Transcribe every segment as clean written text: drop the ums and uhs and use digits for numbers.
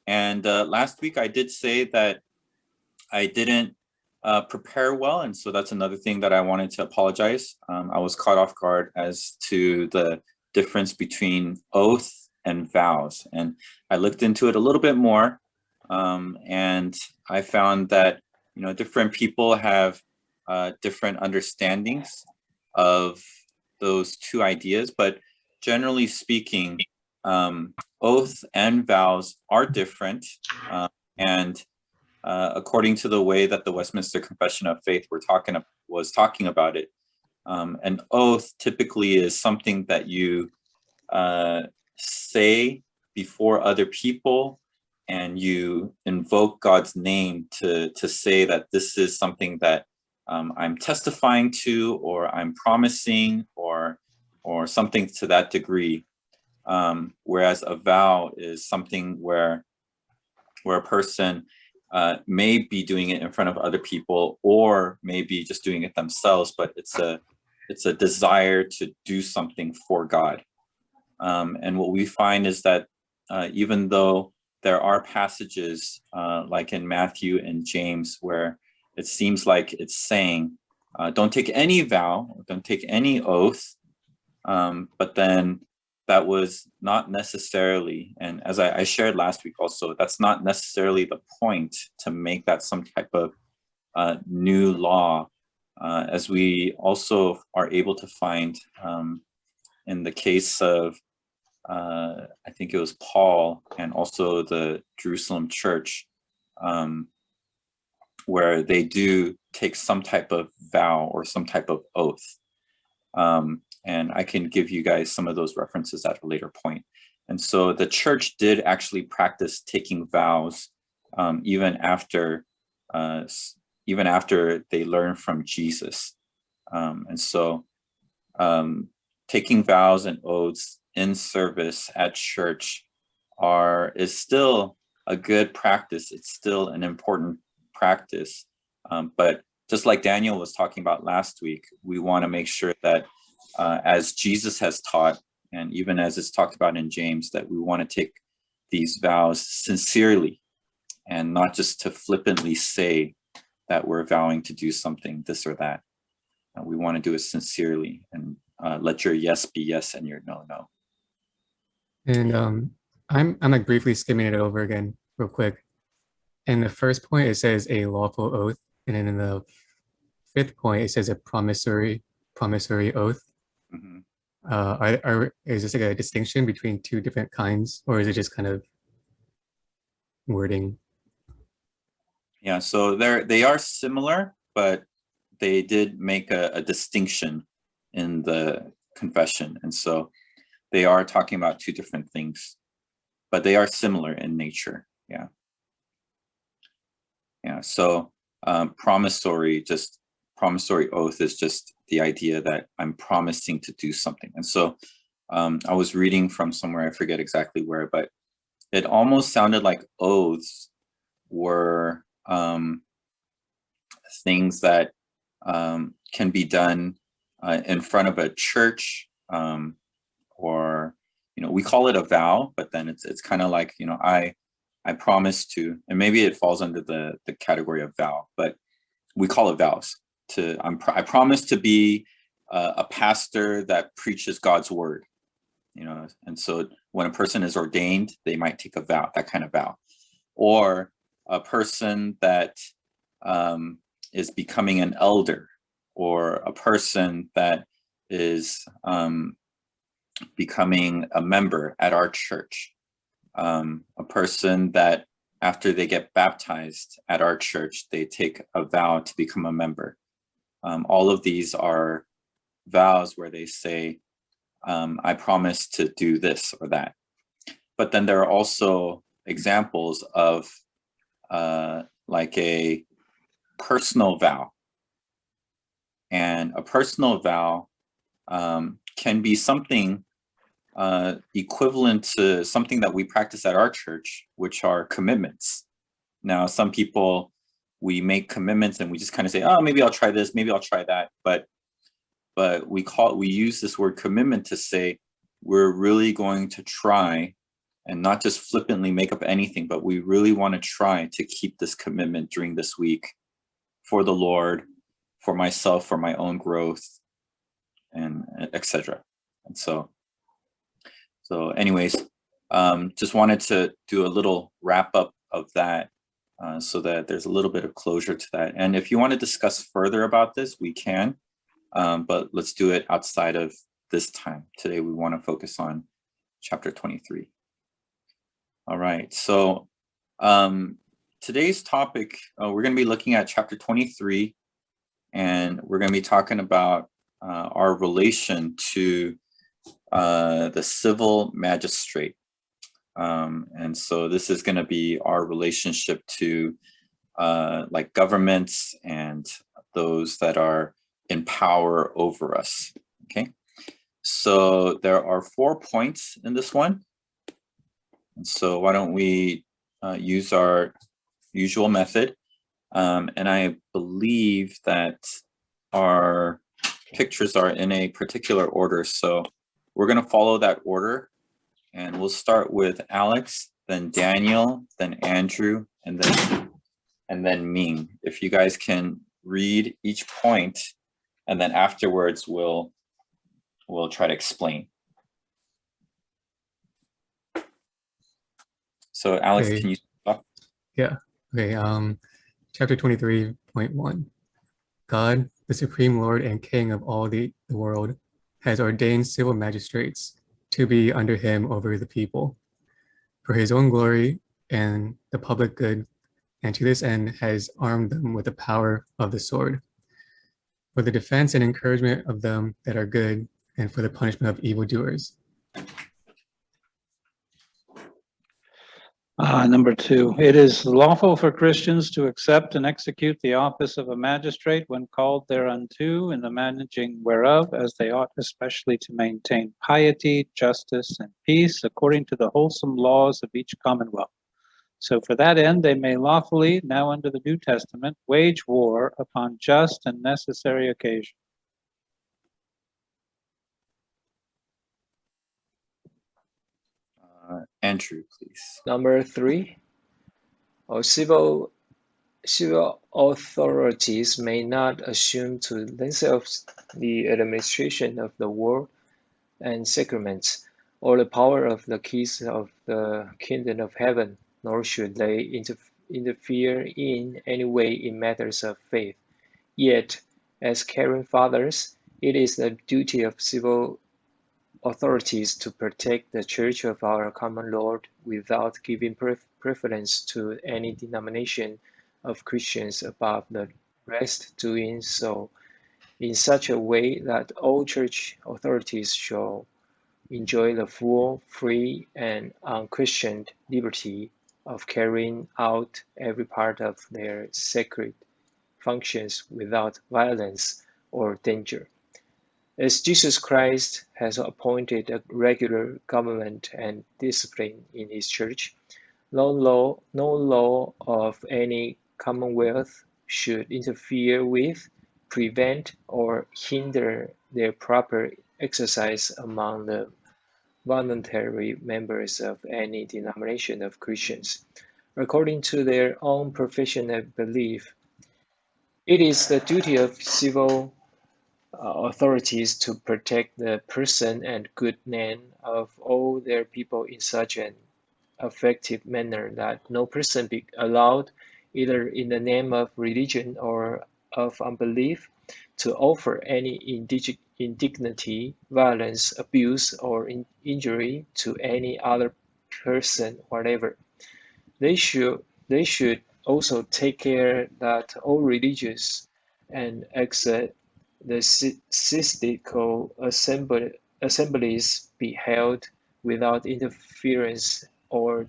And last week I did say that I didn't prepare well. And so that's another thing that I wanted to apologize. I was caught off guard as to the difference between oath and vows. And I looked into it a little bit more. And I found that, different people have different understandings of those two ideas. But generally speaking, oath and vows are different. And according to the way that the Westminster Confession of Faith was talking about it, an oath typically is something that you say before other people, and you invoke God's name to say that this is something that I'm testifying to, or I'm promising, or something to that degree. Whereas a vow is something where a person may be doing it in front of other people, or maybe just doing it themselves, but it's a desire to do something for God. And what we find is that even though there are passages like in Matthew and James where it seems like it's saying, don't take any vow, don't take any oath, but then that was not necessarily, and as I shared last week also, that's not necessarily the point to make that some type of new law, as we also are able to find in the case of, I think it was Paul and also the Jerusalem church, where they do take some type of vow or some type of oath. And I can give you guys some of those references at a later point. And so the church did actually practice taking vows even after they learned from Jesus. And so taking vows and oaths in service at church is still a good practice. It's still an important practice. But just like Daniel was talking about last week, we want to make sure that as Jesus has taught, and even as it's talked about in James, that we want to take these vows sincerely and not just to flippantly say that we're vowing to do something, this or that. We want to do it sincerely and let your yes be yes and your no, no. And I'm like briefly skimming it over again real quick. In the first point, it says a lawful oath, and then in the fifth point, it says a promissory oath. Mm-hmm. Is this like a distinction between two different kinds, or is it just kind of wording? Yeah, so they are similar, but they did make a distinction in the confession, and so they are talking about two different things, but they are similar in nature. Yeah. So promissory oath is just the idea that I'm promising to do something. And so I was reading from somewhere, I forget exactly where, but it almost sounded like oaths were things that can be done in front of a church, or, we call it a vow, but then it's kind of like, I promise to, and maybe it falls under the category of vow, but we call it vows. I promise to be a pastor that preaches God's word, and so when a person is ordained, they might take a vow, that kind of vow, or a person that is becoming an elder, or a person that is becoming a member at our church, a person that after they get baptized at our church, they take a vow to become a member. All of these are vows where they say, I promise to do this or that. But then there are also examples of like a personal vow. And a personal vow can be something equivalent to something that we practice at our church, which are commitments. Now, some people, we make commitments and we just kind of say, oh, maybe I'll try this, maybe I'll try that. But we use this word commitment to say, we're really going to try and not just flippantly make up anything, but we really want to try to keep this commitment during this week for the Lord, for myself, for my own growth, and etc. And so anyways, just wanted to do a little wrap up of that so that there's a little bit of closure to that. And if you want to discuss further about this, we can, but let's do it outside of this time. Today, we want to focus on chapter 23. All right, so today's topic, we're going to be looking at chapter 23, and we're going to be talking about our relation to the civil magistrate. And so this is going to be our relationship to like governments and those that are in power over us. Okay, so there are 4 points in this one. And so why don't we use our usual method. And I believe that our pictures are in a particular order. So we're going to follow that order. And we'll start with Alex, then Daniel, then Andrew, and then Ming. If you guys can read each point, and then afterwards we'll try to explain. So Alex, Okay. can you stop? Yeah. Okay. Chapter 23.1. God, the supreme Lord and King of all the world, has ordained civil magistrates to be under him over the people, for his own glory and the public good, and to this end has armed them with the power of the sword, for the defense and encouragement of them that are good, and for the punishment of evildoers. Number 2, it is lawful for Christians to accept and execute the office of a magistrate when called thereunto in the managing whereof, as they ought especially to maintain piety, justice, and peace according to the wholesome laws of each commonwealth. So for that end they may lawfully, now under the New Testament, wage war upon just and necessary occasion. Andrew, please. Number 3, civil authorities may not assume to themselves the administration of the Word and Sacraments, or the power of the keys of the kingdom of heaven, nor should they interfere in any way in matters of faith. Yet, as caring fathers, it is the duty of civil authorities to protect the Church of our common Lord without giving preference to any denomination of Christians above the rest, doing so in such a way that all church authorities shall enjoy the full, free, and unquestioned liberty of carrying out every part of their sacred functions without violence or danger. As Jesus Christ has appointed a regular government and discipline in his church, no law of any commonwealth should interfere with, prevent, or hinder their proper exercise among the voluntary members of any denomination of Christians, according to their own profession and belief. It is the duty of civil authorities to protect the person and good name of all their people in such an effective manner that no person be allowed, either in the name of religion or of unbelief, to offer any indignity, violence, abuse, or injury to any other person whatever. They should also take care that all religious and ecclesiastical assemblies be held without interference or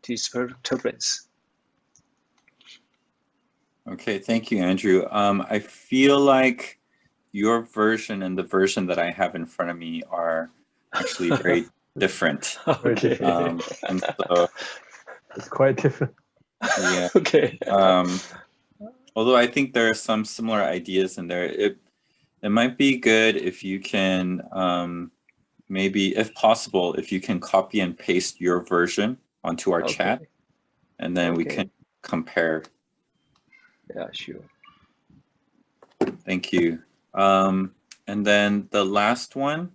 disturbance. Okay, thank you, Andrew. I feel like your version and the version that I have in front of me are actually very different. Okay. And so, It's quite different. yeah. Okay. Although I think there are some similar ideas in there, it might be good if you can maybe if possible, if you can copy and paste your version onto our chat, Okay. and then we Okay. can compare. Yeah, sure. Thank you. And then the last one,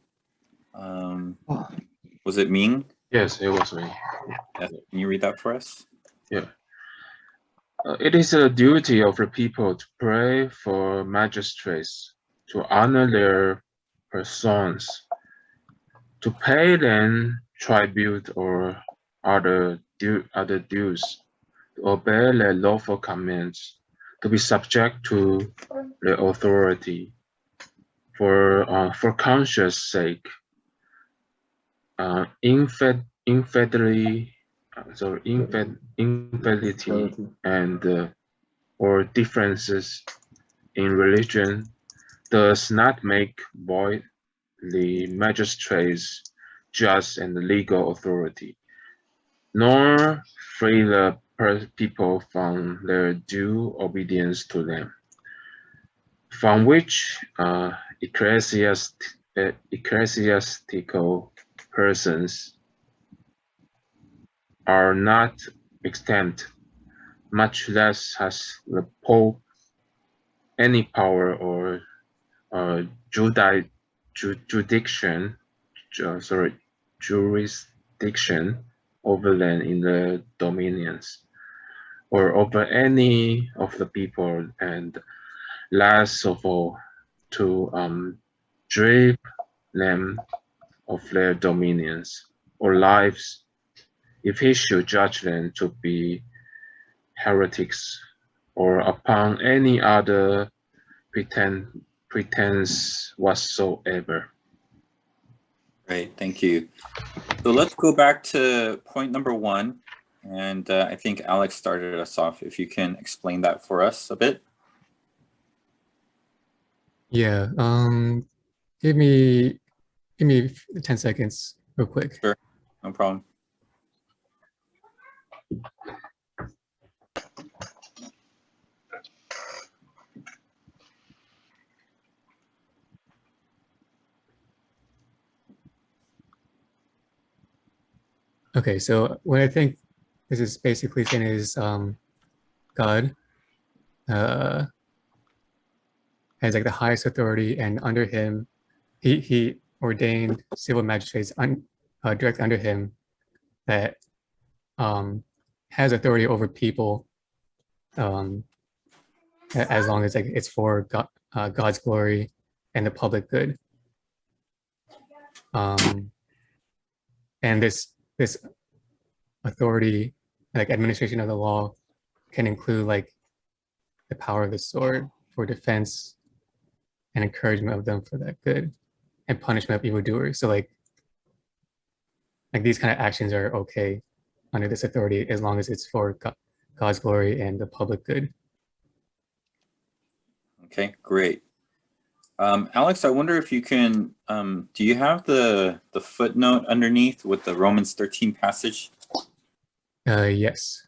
was it Ming? Yes, it was me. Yes. Can you read that for us? Yeah. It is a duty of the people to pray for magistrates, to honor their persons, to pay them tribute or other dues, to obey their lawful commands, to be subject to the authority, for conscience sake, infidelity and or differences in religion does not make void the magistrates' just and legal authority, nor free the people from their due obedience to them, from which ecclesiastical persons are not exempt, much less has the Pope any power or jurisdiction over them in the dominions, or over any of the people, and last of all, to strip them of their dominions or lives, if he should judge them to be heretics, or upon any other pretense whatsoever. Great, thank you. So let's go back to point number 1. And I think Alex started us off. If you can explain that for us a bit. Yeah. Give me 10 seconds real quick. Sure, no problem. Okay, so what I think this is basically saying is God has like the highest authority, and under him, he ordained civil magistrates direct under him that has authority over people, as long as like it's for God, God's glory and the public good. And this authority, like administration of the law, can include like the power of the sword for defense and encouragement of them for that good, and punishment of evildoers. So like these kind of actions are okay under this authority as long as it's for God's glory and the public good. Okay, great. Alex, I wonder if you can, do you have the footnote underneath with the Romans 13 passage? Yes.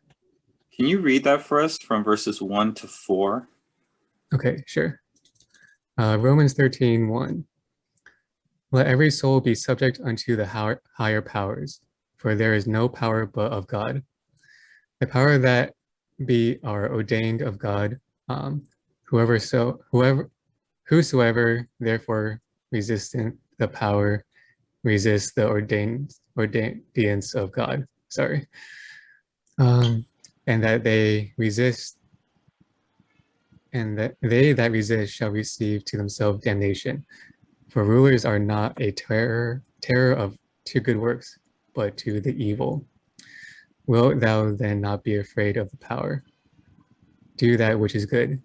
Can you read that for us from verses 1 to 4? Okay, sure. Romans 13:1. Let every soul be subject unto the higher powers, for there is no power but of God. The power that be are ordained of God. Whosoever therefore resistant the power resists the ordainance of God. Sorry. And that they resist, and that they that resist shall receive to themselves damnation. For rulers are not a terror of to good works, but to the evil. Wilt thou then not be afraid of the power? Do that which is good,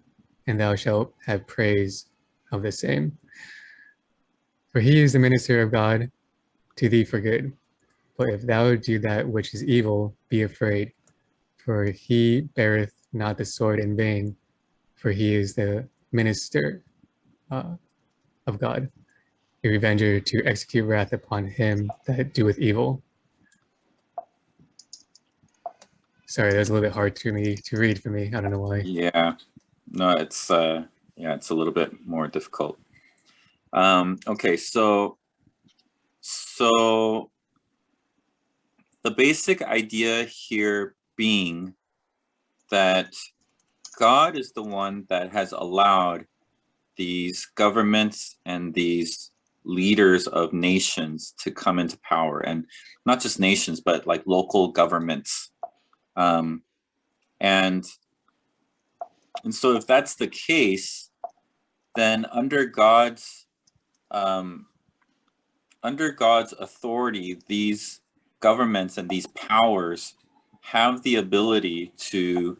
and thou shalt have praise of the same. For he is the minister of God to thee for good. But if thou do that which is evil, be afraid, for he beareth not the sword in vain, for he is the minister of God, a revenger to execute wrath upon him that doeth evil. Sorry, that was a little bit hard to read for me. I don't know why. Yeah, no, it's a little bit more difficult. Okay, so So the basic idea here being that God is the one that has allowed these governments and these leaders of nations to come into power, and not just nations, but like local governments. And so if that's the case, then under God's authority, these governments and these powers have the ability to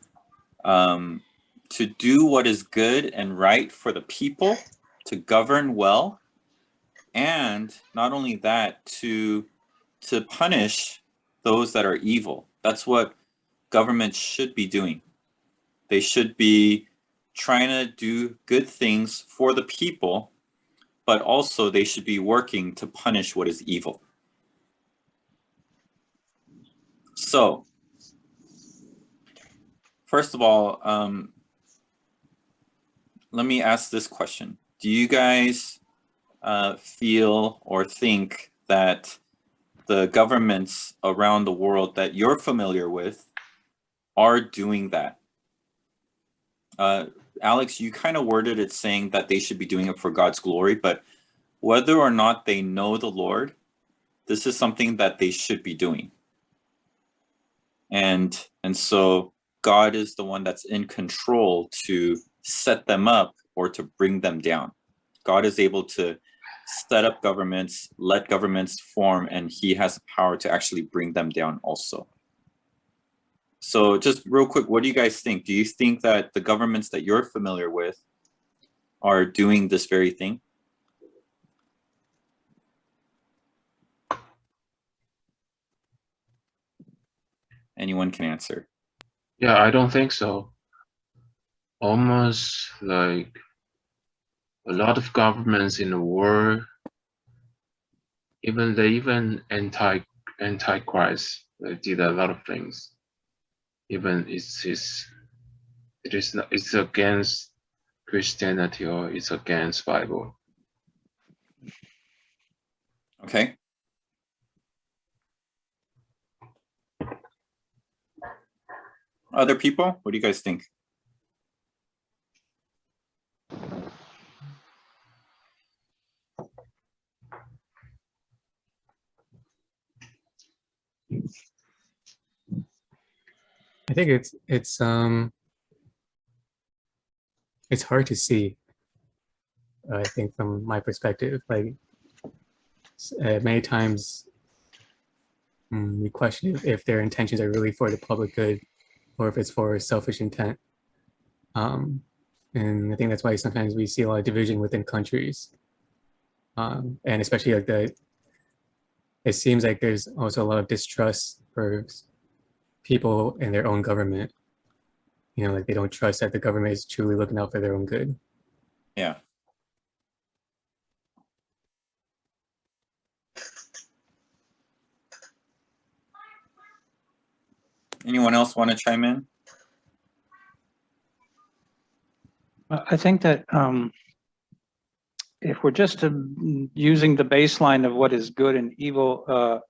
do what is good and right for the people, to govern well, and not only that, to punish those that are evil. That's what governments should be doing. They should be trying to do good things for the people, but also they should be working to punish what is evil. So, first of all, let me ask this question. Do you guys feel or think that the governments around the world that you're familiar with are doing that? Alex, you kind of worded it saying that they should be doing it for God's glory, but whether or not they know the Lord, this is something that they should be doing. And so God is the one that's in control to set them up or to bring them down. God is able to set up governments, let governments form, and he has the power to actually bring them down also. So just real quick, what do you guys think? Do you think that the governments that you're familiar with are doing this very thing? Anyone can answer. Yeah, I don't think so. Almost like a lot of governments in the world, even anti-Christ, they did a lot of things. Even it's against Christianity or it's against Bible. Okay. Other people, what do you guys think? I think it's hard to see. I think from my perspective, like many times we question if their intentions are really for the public good or if it's for selfish intent. And I think that's why sometimes we see a lot of division within countries. And especially like it seems like there's also a lot of distrust for people in their own government. You know, like they don't trust that the government is truly looking out for their own good. Yeah. Anyone else want to chime in? I think that if we're just using the baseline of what is good and evil,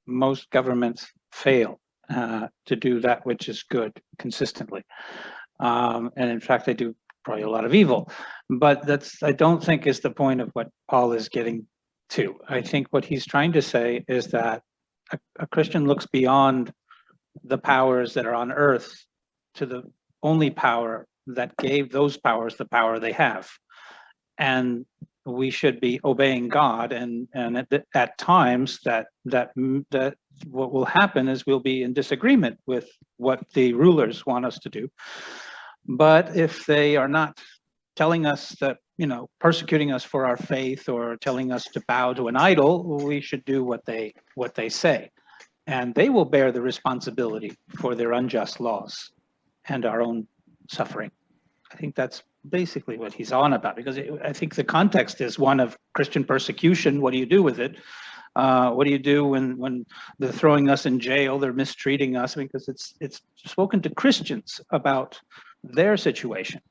most governments fail to do that which is good consistently. And in fact, they do probably a lot of evil. But that's, I don't think, is the point of what Paul is getting to. I think what he's trying to say is that a Christian looks beyond the powers that are on earth to the only power that gave those powers the power they have. And we should be obeying God, and at times that what will happen is we'll be in disagreement with what the rulers want us to do. But if they are not telling us that, you know, persecuting us for our faith or telling us to bow to an idol, we should do what they say. And they will bear the responsibility for their unjust laws and our own suffering. I think that's basically what he's on about, because I think the context is one of Christian persecution. What do you do with it? What do you do when they're throwing us in jail, they're mistreating us? Because it's spoken to Christians about their situation.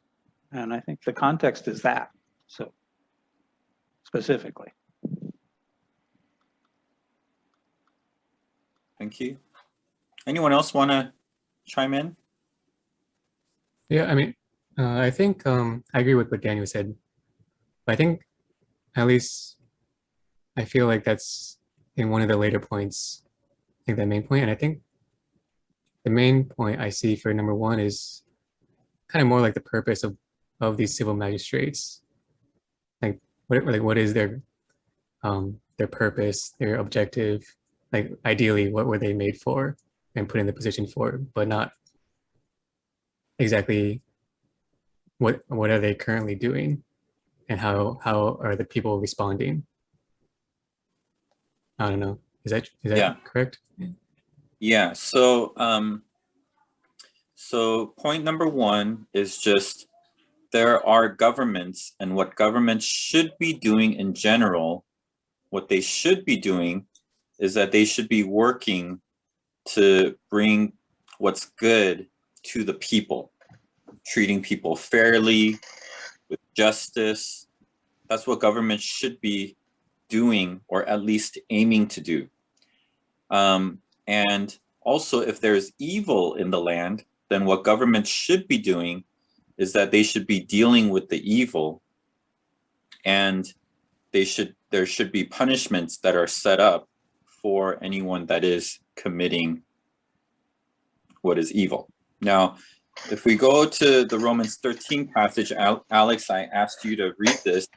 And I think the context is that, so specifically. Thank you. Anyone else want to chime in? Yeah, I mean, I think I agree with what Daniel said. But I think at least I feel like that's in one of the later points, I think that main point. And I think the main point I see for number one is kind of more like the purpose of these civil magistrates. Like what is their purpose, their objective? Like ideally, what were they made for and put in the position for, but not exactly what are they currently doing and how are the people responding? I don't know. Is that Yeah. correct? Yeah. So so point number one is just there are governments, and what governments should be doing in general, what they should be doing is that they should be working to bring what's good to the people, treating people fairly, with justice. That's what government should be doing, or at least aiming to do. And also, if there's evil in the land, then what government should be doing is that they should be dealing with the evil, and there should be punishments that are set up for anyone that is committing what is evil. Now, if we go to the Romans 13 passage, Alex, I asked you to read this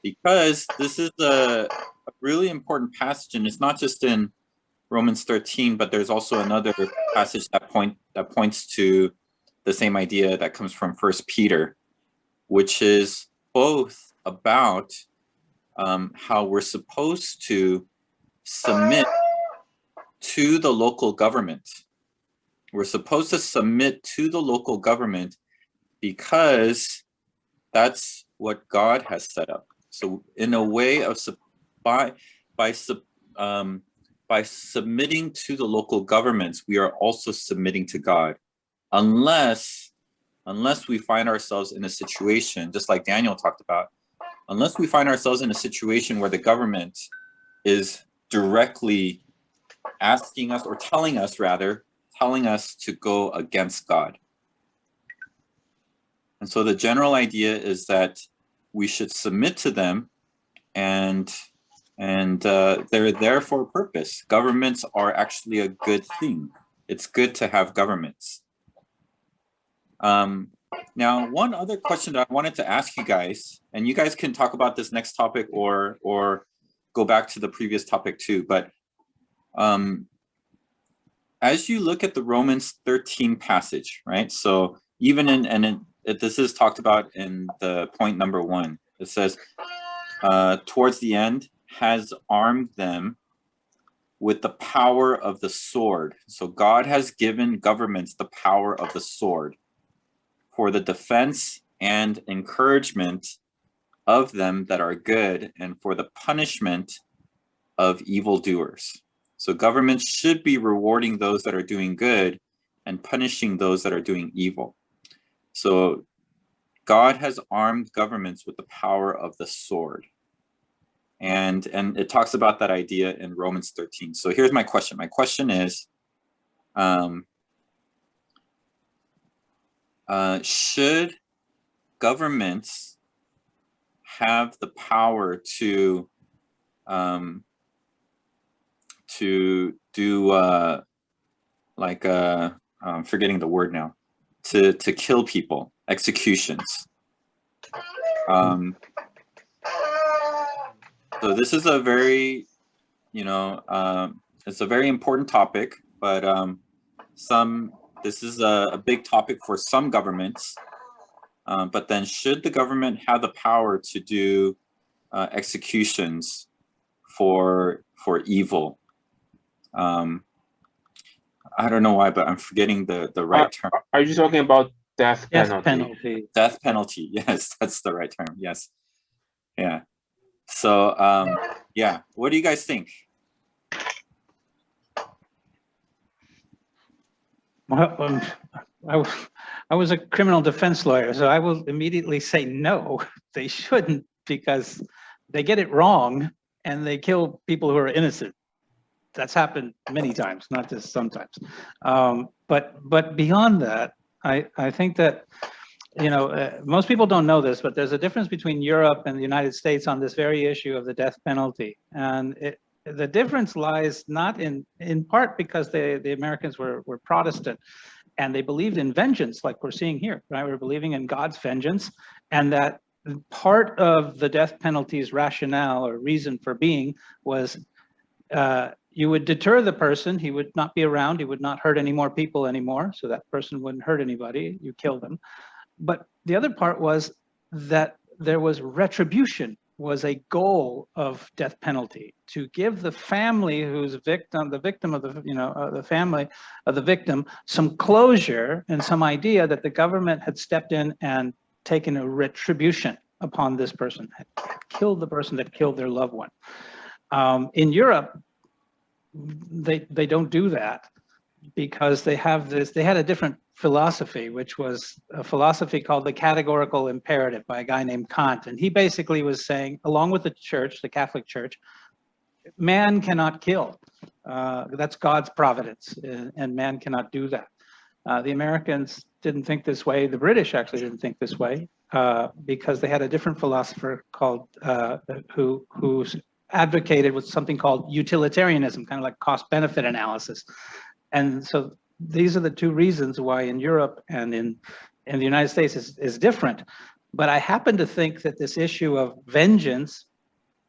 because this is a really important passage, and it's not just in Romans 13, but there's also another passage that points to the same idea that comes from 1 Peter, which is both about how we're supposed to submit to the local government. We're supposed to submit to the local government because that's what God has set up. So in a way of by submitting to the local governments, we are also submitting to God, unless we find ourselves in a situation, just like Daniel talked about, unless we find ourselves in a situation where the government is directly asking us, or telling us to go against God. And so the general idea is that we should submit to them, and they're there for a purpose. Governments are actually a good thing. It's good to have governments. Now, one other question that I wanted to ask you guys, and you guys can talk about this next topic or go back to the previous topic too, but as you look at the Romans 13 passage, right? So even this is talked about in the point number one. It says, towards the end, has armed them with the power of the sword. So God has given governments the power of the sword for the defense and encouragement of them that are good, and for the punishment of evildoers. So governments should be rewarding those that are doing good and punishing those that are doing evil. So God has armed governments with the power of the sword. And it talks about that idea in Romans 13. So here's my question. My question is, should governments have the power to do I'm forgetting the word now, to kill people, executions? So this is a very, it's a very important topic, but this is a big topic for some governments. But then should the government have the power to do executions for evil? I don't know why, but I'm forgetting the right term. Are you talking about death penalty? penalty. Death penalty. Yes, that's the right term. Yes. Yeah. So, yeah, what do you guys think? Well, I was a criminal defense lawyer, so I will immediately say no, they shouldn't, because they get it wrong and they kill people who are innocent. that's happened many times, not just sometimes. But beyond that, I think that, you know, most people don't know this, but there's a difference between Europe and the United States on this very issue of the death penalty. And the difference lies not in part because the Americans were Protestant and they believed in vengeance, like we're seeing here, right? We're believing in God's vengeance, and that part of the death penalty's rationale or reason for being was you would deter the person, he would not be around, he would not hurt any more people anymore, so that person wouldn't hurt anybody, you kill them. But the other part was that there was retribution, was a goal of death penalty, to give the family who's the victim of the, you know, the family of the victim, some closure and some idea that the government had stepped in and taken a retribution upon this person, had killed the person that killed their loved one. In Europe, they don't do that because they have this, they had a different philosophy, which was a philosophy called the categorical imperative by a guy named Kant. And he basically was saying, along with the church, the Catholic Church, man cannot kill. That's God's providence, and man cannot do that. The Americans didn't think this way. The British actually didn't think this way because they had a different philosopher called who advocated with something called utilitarianism, kind of like cost-benefit analysis. And so these are the two reasons why in Europe and in the United States is different. But I happen to think that this issue of vengeance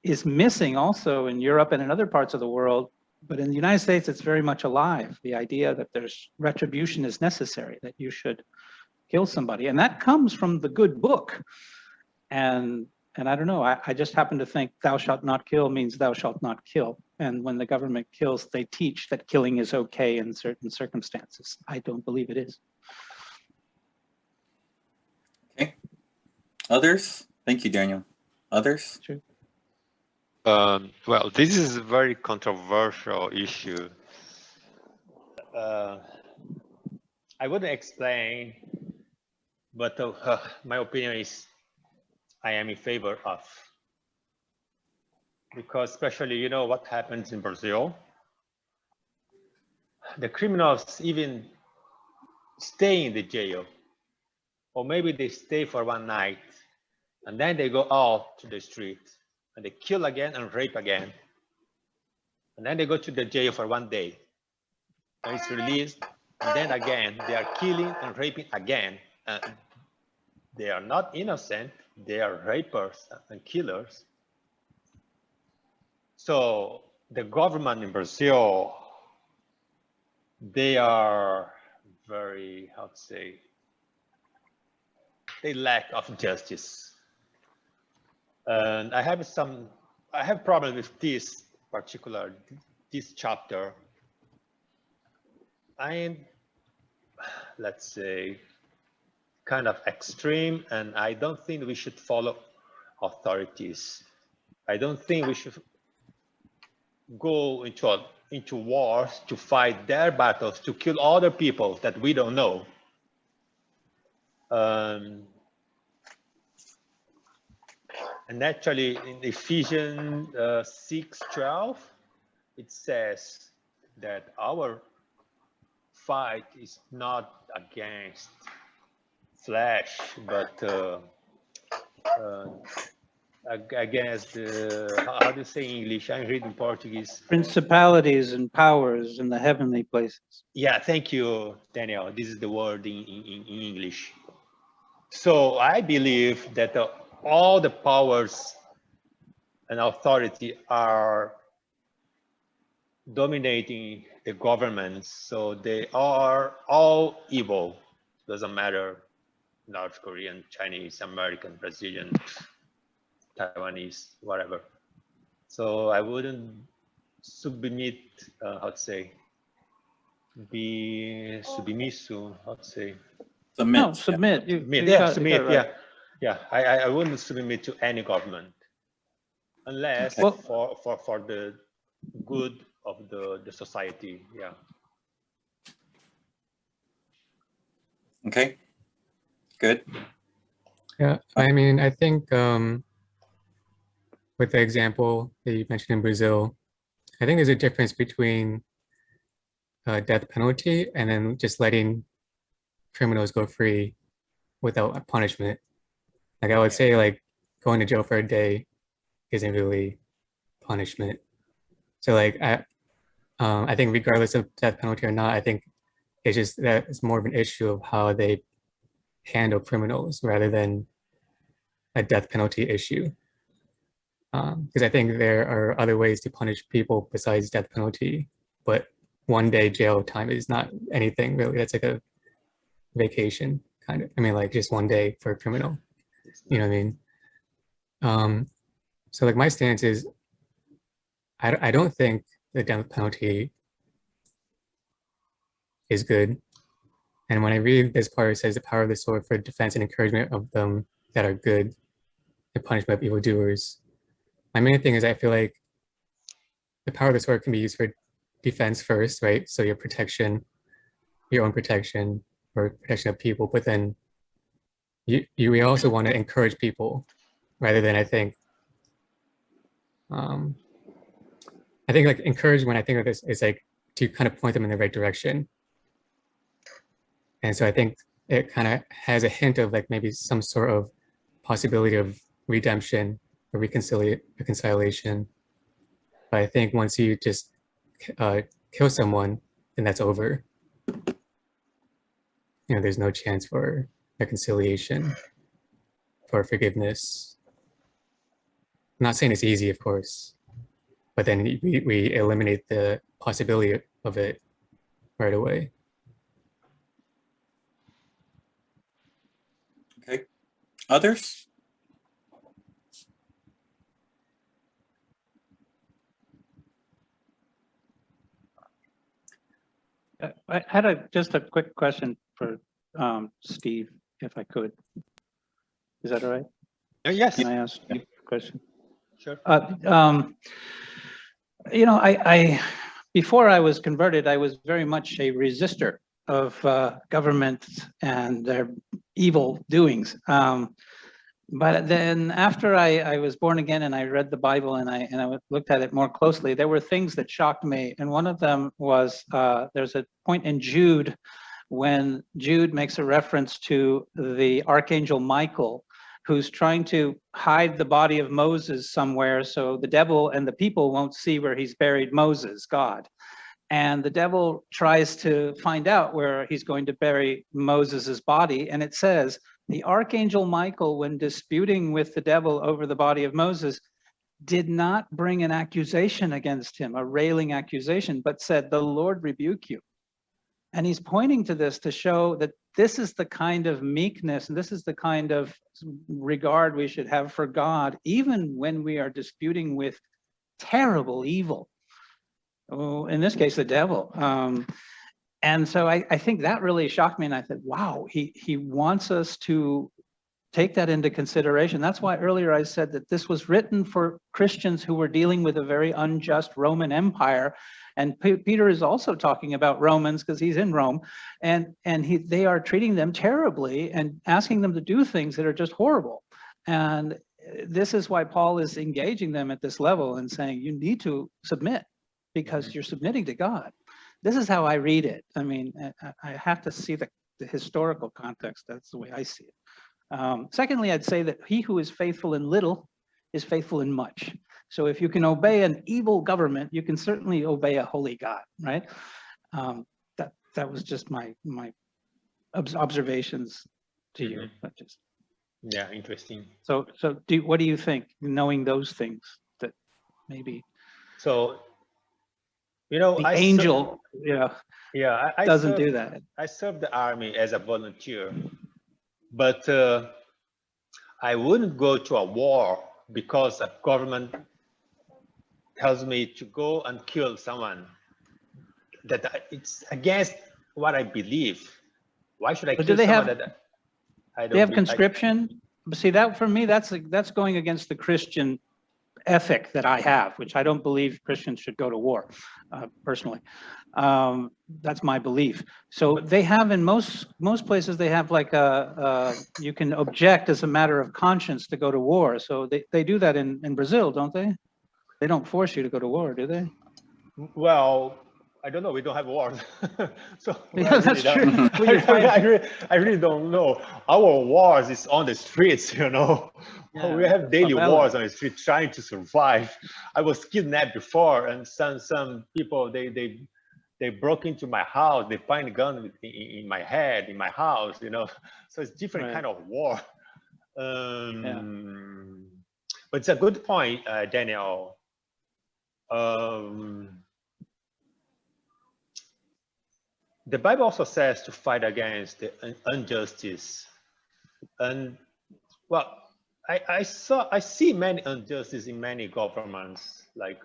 is missing also in Europe and in other parts of the world. But in the United States, it's very much alive. The idea that there's retribution is necessary, that you should kill somebody. And that comes from the good book. And I don't know, I just happen to think thou shalt not kill means thou shalt not kill. And when the government kills, they teach that killing is okay in certain circumstances. I don't believe it is. Okay. Others? Thank you, Daniel. Others? Sure. Well, this is a very controversial issue. I wouldn't explain, but my opinion is I am in favor of. Because especially, you know, what happens in Brazil. The criminals even stay in the jail, or maybe they stay for one night, and then they go out to the street, and they kill again and rape again. And then they go to the jail for 1 day, and it's released, and then again, they are killing and raping again. And they are not innocent, they are rapers and killers. So the government in Brazil, they are very, how to say, they lack of justice. And I have problem with this particular, this chapter. I'm, let's say, kind of extreme, and I don't think we should follow authorities. I don't think we should go into wars to fight their battles, to kill other people that we don't know. And actually in Ephesians 6:12, it says that our fight is not against flesh, but against how do you say in English? I'm reading Portuguese. Principalities and powers in the heavenly places. Yeah, thank you, Daniel. This is the word in English. So I believe that all the powers and authority are dominating the governments. So they are all evil. Doesn't matter, North Korean, Chinese, American, Brazilian, Taiwanese, whatever. So I wouldn't submit, how to say, be submisso, how to say? Submit. No, submit. Submit, yeah. Yeah, I wouldn't submit to any government unless for the good of the society, yeah. Okay, good. Yeah, I mean, I think with the example that you mentioned in Brazil, I think there's a difference between death penalty and then just letting criminals go free without punishment. Like I would say, like going to jail for a day isn't really punishment. So like I think regardless of death penalty or not, I think it's just that it's more of an issue of how they handle criminals rather than a death penalty issue. Because I think there are other ways to punish people besides death penalty, but 1 day jail time is not anything really. That's like a vacation kind of. I mean, like just 1 day for a criminal. You know what I mean? So like my stance is, I don't think the death penalty is good. And when I read this part, it says the power of the sword for defense and encouragement of them that are good, the punishment of evildoers. My main thing is I feel like the power of the sword can be used for defense first, right? So your protection, your own protection, or protection of people, but then we also want to encourage people rather than I think like encourage when I think of this is like to kind of point them in the right direction. And so I think it kind of has a hint of like maybe some sort of possibility of redemption or reconciliation. But I think once you just kill someone, then that's over. You know, there's no chance for reconciliation, for forgiveness. I'm not saying it's easy, of course, but then we eliminate the possibility of it right away. Okay, others? I had just a quick question for Steve, if I could. Is that all right? Yes. Can I ask Steve a question? Sure. You know, I before I was converted, I was very much a resistor of government and their evil doings. But then after I was born again and I read the Bible and I looked at it more closely, there were things that shocked me. And one of them was there's a point in Jude when Jude makes a reference to the archangel Michael, who's trying to hide the body of Moses somewhere so the devil and the people won't see where he's buried Moses, God. And the devil tries to find out where he's going to bury Moses's body. And it says, the archangel Michael, when disputing with the devil over the body of Moses, did not bring an accusation against him, a railing accusation, but said, the Lord rebuke you. And he's pointing to this to show that this is the kind of meekness and this is the kind of regard we should have for God, even when we are disputing with terrible evil. Oh, in this case, the devil. And so I think that really shocked me. And I said, wow, he wants us to take that into consideration. That's why earlier I said that this was written for Christians who were dealing with a very unjust Roman Empire. And Peter is also talking about Romans because he's in Rome. And they are treating them terribly and asking them to do things that are just horrible. And this is why Paul is engaging them at this level and saying, you need to submit because you're submitting to God. This is how I read it. I mean, I have to see the historical context. That's the way I see it. Secondly, I'd say that he who is faithful in little is faithful in much. So if you can obey an evil government, you can certainly obey a holy God, right? That was just my observations to you. Just, yeah, interesting. So what do you think, knowing those things that maybe? So, you know, the angel, I doesn't do that. I served the army as a volunteer, but I wouldn't go to a war because a government tells me to go and kill someone. That it's against what I believe. Why should I kill someone that I don't? They have conscription. See, that for me, that's going against the Christian ethic that I have, which I don't believe Christians should go to war, personally. That's my belief. So they have in most places, they have like you can object as a matter of conscience to go to war. So they do that in Brazil, don't they? They don't force you to go to war, do they? Well, I don't know. We don't have wars, so Yeah, that's true. Well, you find- I really don't know. Our wars is on the streets, you know. Yeah, We have daily favela. wars on the street trying to survive. I was kidnapped before, and some people they broke into my house. They find a gun in my head, in my house, you know. So it's different Right. kind of war. But it's a good point, Daniel. The Bible also says to fight against the injustice, and well, I see many injustice in many governments, like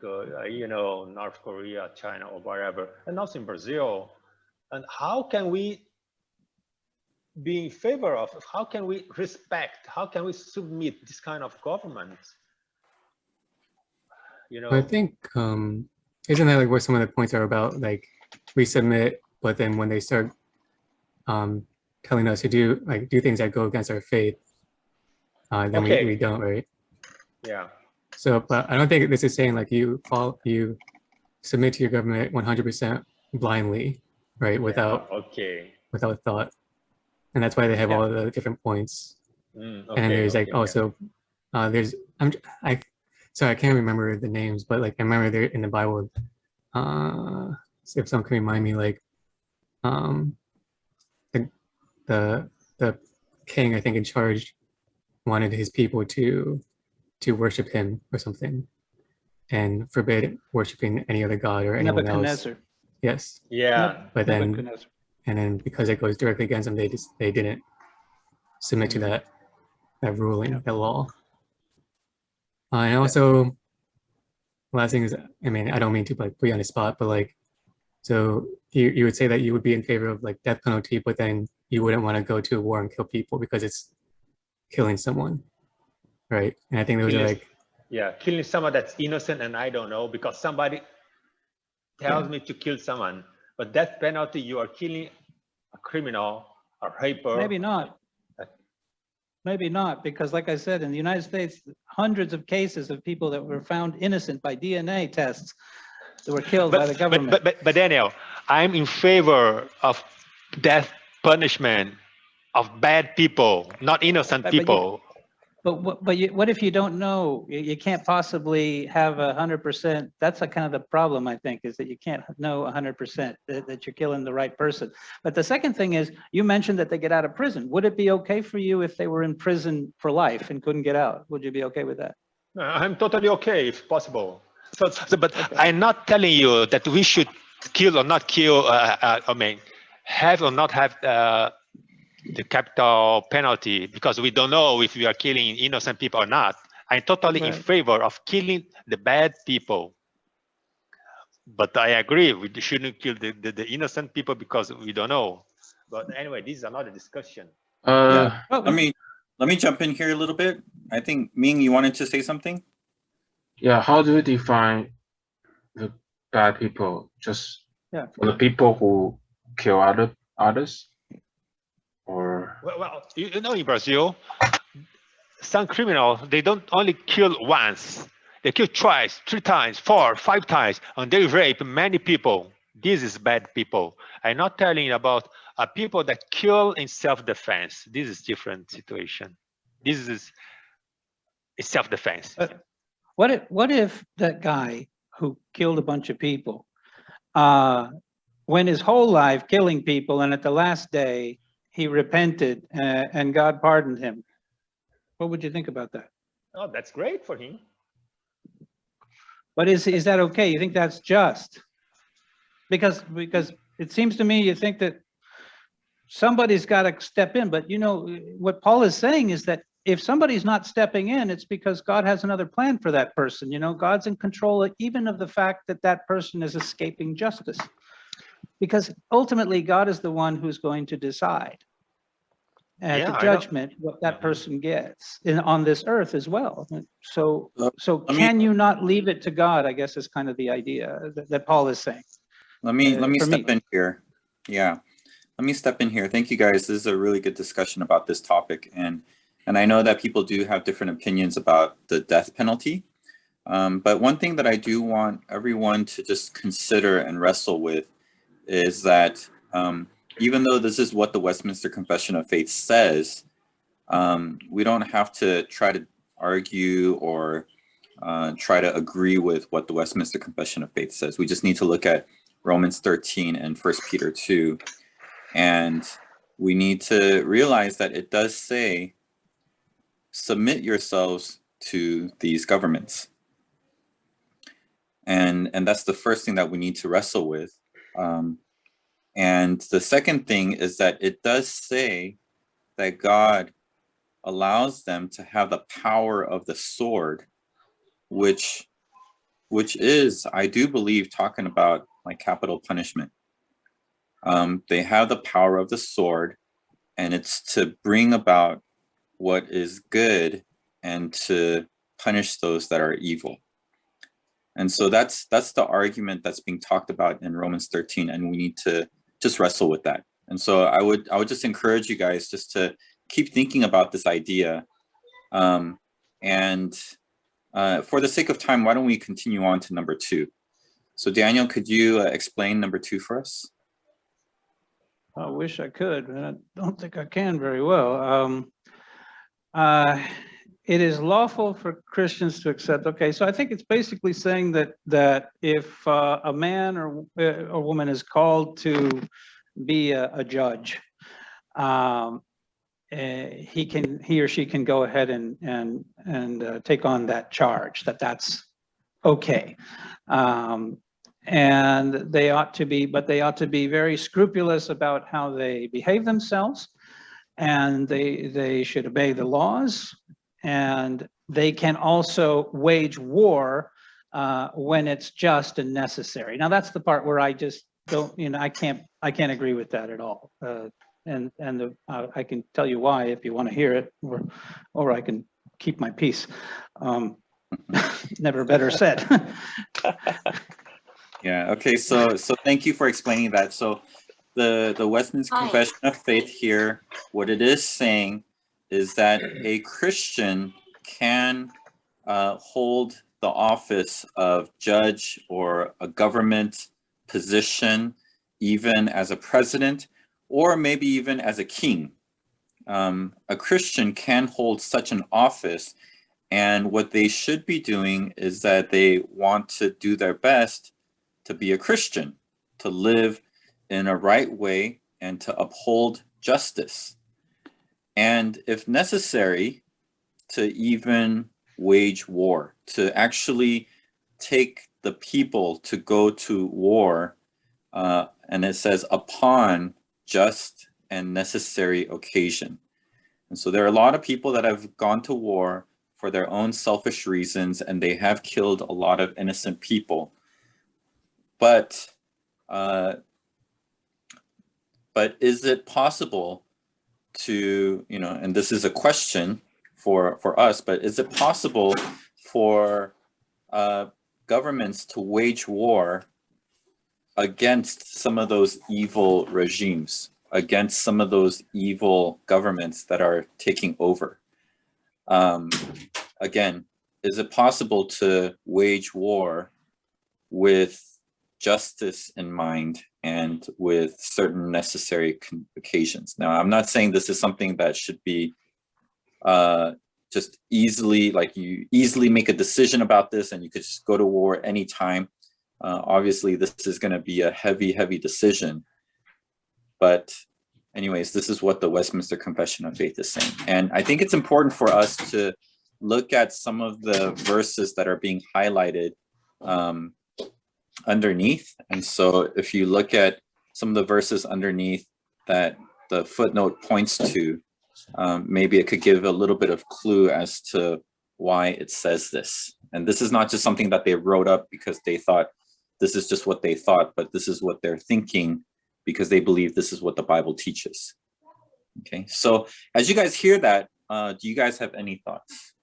you know, North Korea, China, or wherever, and also in Brazil. And how can we be in favor of? How can we respect? How can we submit this kind of government? You know, I think isn't that like what some of the points are about? Like we submit, but then when they start telling us to do things that go against our faith, then Okay. we don't, right? yeah. So, but I don't think this is saying like you submit to your government 100% blindly, right? Without thought, and that's why they have all the different points. And there's like also there's sorry, I can't remember the names, but like I remember there in the Bible. See if someone can remind me, like the king, I think, in charge wanted his people to worship him or something, and forbid worshiping any other god or anyone else. Nebuchadnezzar. Yes. Yeah. But then Nebuchadnezzar. and then because it goes directly against them, they didn't submit to that ruling, that law. And also, last thing is, I mean, I don't mean to like put you on the spot, but like, so you would say that you would be in favor of like death penalty, but then you wouldn't want to go to a war and kill people because it's killing someone, right? And I think those are like, killing someone that's innocent and I don't know, because somebody tells me to kill someone, but death penalty, you are killing a criminal, a raper. Maybe not. Maybe not, because like I said, in the United States, hundreds of cases of people that were found innocent by DNA tests that were killed by the government. But Daniel, I'm in favor of death punishment of bad people, not innocent people. What if you don't know? You can't possibly have 100%. That's a kind of the problem, I think, is that you can't know 100% that you're killing the right person. But the second thing is, you mentioned that they get out of prison. Would it be okay for you if they were in prison for life and couldn't get out? Would you be okay with that? I'm totally okay if possible. But I'm not telling you that we should kill or not kill. I mean, have or not have the capital penalty, because we don't know if we are killing innocent people or not. I'm totally in favor of killing the bad people. But I agree, we shouldn't kill the innocent people because we don't know. But anyway, this is another discussion. Let me jump in here a little bit. I think Ming, you wanted to say something? Yeah, how do you define the bad people? Just for the people who kill others? Or well, you know, in Brazil, some criminals, they don't only kill once, they kill twice, 3 times, 4, 5 times, and they rape many people. This is bad people. I'm not telling you about people that kill in self-defense. This is different situation. This is self-defense. What if that guy who killed a bunch of people went his whole life killing people, and at the last day he repented and God pardoned him? What would you think about that? Oh, that's great for him. But is that okay? You think that's just? Because it seems to me you think that somebody's got to step in. But you know what Paul is saying is that if somebody's not stepping in, it's because God has another plan for that person. You know, God's in control even of the fact that that person is escaping justice. Because ultimately, God is the one who's going to decide at the judgment what that person gets on this earth as well. So can you not leave it to God, I guess, is kind of the idea that Paul is saying. Let me step in here. Yeah, let me step in here. Thank you, guys. This is a really good discussion about this topic. And I know that people do have different opinions about the death penalty. But one thing that I do want everyone to just consider and wrestle with is that even though this is what the Westminster Confession of Faith says, we don't have to try to argue or try to agree with what the Westminster Confession of Faith says. We just need to look at Romans 13 and 1 Peter 2. And we need to realize that it does say, submit yourselves to these governments. And that's the first thing that we need to wrestle with. And the second thing is that it does say that God allows them to have the power of the sword, which is, I do believe, talking about like capital punishment. They have the power of the sword, and it's to bring about what is good and to punish those that are evil. And so that's the argument that's being talked about in Romans 13, and we need to just wrestle with that. And so I would just encourage you guys just to keep thinking about this idea. For the sake of time, why don't we continue on to number 2? So Daniel, could you explain number 2 for us? I wish I could, but I don't think I can very well. It is lawful for Christians to accept. Okay, so I think it's basically saying that if a man or a woman is called to be a judge, he or she can go ahead and take on that charge. That's okay. And they ought to be, but they ought to be very scrupulous about how they behave themselves, and they should obey the laws, and they can also wage war when it's just and necessary. Now that's the part where I just don't, I can't agree with that at all. I can tell you why if you want to hear it, or I can keep my peace. Never better said. Yeah, okay, so thank you for explaining that. So the Westminster Confession of Faith here, what it is saying is that a Christian can hold the office of judge or a government position, even as a president, or maybe even as a king. A Christian can hold such an office, and what they should be doing is that they want to do their best to be a Christian, to live in a right way and to uphold justice. And if necessary, to even wage war, to actually take the people to go to war. And it says, upon just and necessary occasion. And so there are a lot of people that have gone to war for their own selfish reasons, and they have killed a lot of innocent people. But is it possible to, and this is a question for us, but is it possible for governments to wage war against some of those evil regimes, against some of those evil governments that are taking over? Again, is it possible to wage war with justice in mind and with certain necessary occasions? Now, I'm not saying this is something that should be just easily, like you easily make a decision about this and you could just go to war anytime. Obviously, this is going to be a heavy, heavy decision. But anyways, this is what the Westminster Confession of Faith is saying. And I think it's important for us to look at some of the verses that are being highlighted underneath. And so if you look at some of the verses underneath that the footnote points to, maybe it could give a little bit of clue as to why it says this. And this is not just something that they wrote up because they thought this is just what they thought, but this is what they're thinking because they believe this is what the Bible teaches. Okay, so as you guys hear that, do you guys have any thoughts?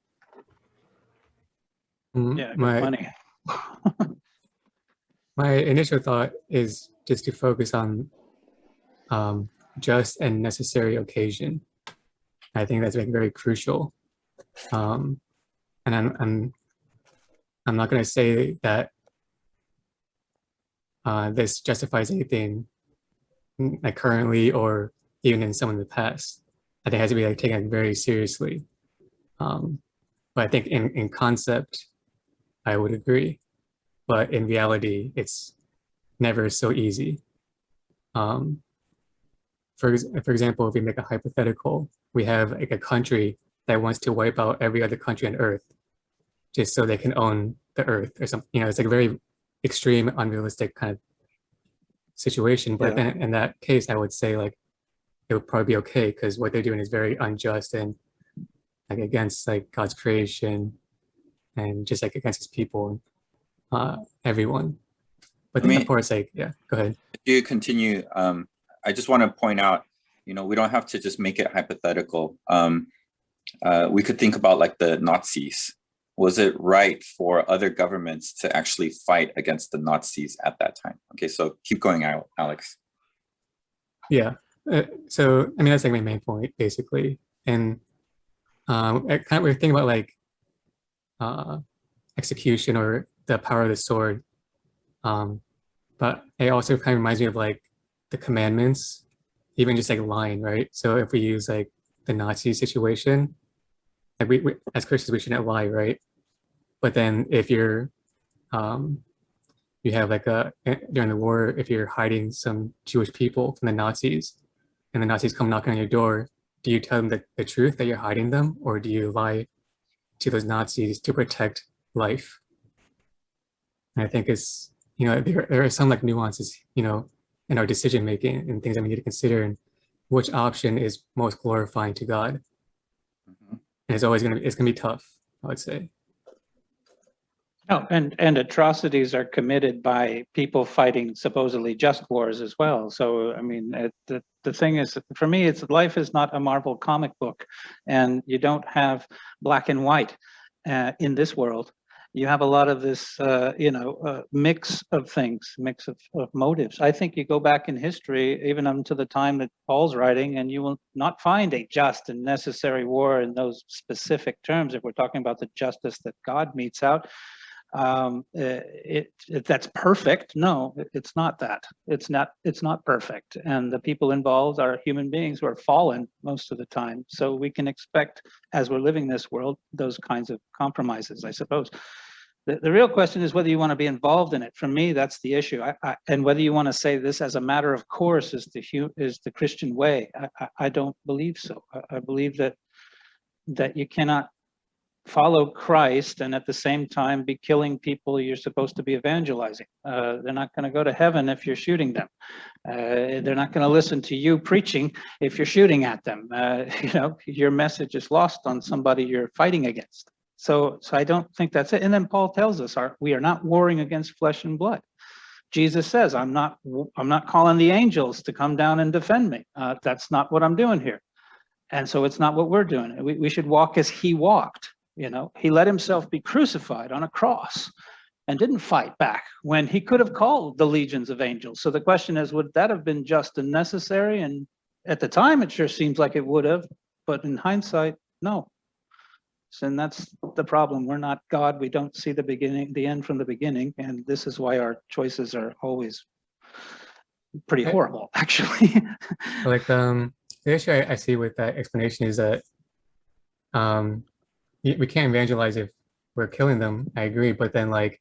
Yeah, money. My initial thought is just to focus on just and necessary occasion. I think that's very crucial. And I'm not going to say that this justifies anything like currently or even in some of the past. I think it has to be like taken very seriously. But I think in concept, I would agree. But in reality, it's never so easy. For example, if we make a hypothetical, we have like a country that wants to wipe out every other country on Earth just so they can own the Earth or something. You know, it's like a very extreme, unrealistic kind of situation. But Yeah. then in that case, I would say like it would probably be okay because what they're doing is very unjust and like against like God's creation and just like against his people and everyone. But then of course, like, yeah, go ahead. If you continue, I just want to point out, you know, we don't have to just make it hypothetical. We could think about like the Nazis. Was it right for other governments to actually fight against the Nazis at that time? Okay, so keep going, Alex. Yeah. So, I mean, that's like my main point, basically. And we're thinking about like execution or the power of the sword. But it also kind of reminds me of like the commandments, even just like lying, right? So if we use like the Nazi situation, like we as Christians, we shouldn't lie, right? But then if you're, you have like during the war, if you're hiding some Jewish people from the Nazis and the Nazis come knocking on your door, do you tell them the truth that you're hiding them, or do you lie to those Nazis to protect life? And I think it's, you know, there are some like nuances, you know, in our decision making and things that we need to consider, and which option is most glorifying to God. And it's always gonna be tough, I would say. No, and atrocities are committed by people fighting supposedly just wars as well. So, I mean, the thing is, for me, it's life is not a Marvel comic book, and you don't have black and white in this world. You have a lot of this, mix of things, mix of motives. I think you go back in history, even up to the time that Paul's writing, and you will not find a just and necessary war in those specific terms. If we're talking about the justice that God metes out, that's perfect. No, it's not that. It's not perfect. And the people involved are human beings who are fallen most of the time. So we can expect, as we're living this world, those kinds of compromises, I suppose. The real question is whether you want to be involved in it. For me, that's the issue. And whether you want to say this as a matter of course is the Christian way. I don't believe so. I believe that you cannot follow Christ and at the same time be killing people you're supposed to be evangelizing. They're not going to go to heaven if you're shooting them. They're not going to listen to you preaching if you're shooting at them. Your message is lost on somebody you're fighting against. So I don't think that's it. And then Paul tells us we are not warring against flesh and blood. Jesus says, I'm not calling the angels to come down and defend me. That's not what I'm doing here. And so it's not what we're doing. We should walk as he walked. He let himself be crucified on a cross and didn't fight back when he could have called the legions of angels. So the question is, would that have been just and necessary? And at the time, it sure seems like it would have, but in hindsight, no. And that's the problem. We're not God. We don't see the end from the beginning. And this is why our choices are always pretty horrible, actually. Like the issue I see with that explanation is that we can't evangelize if we're killing them. I agree, but then like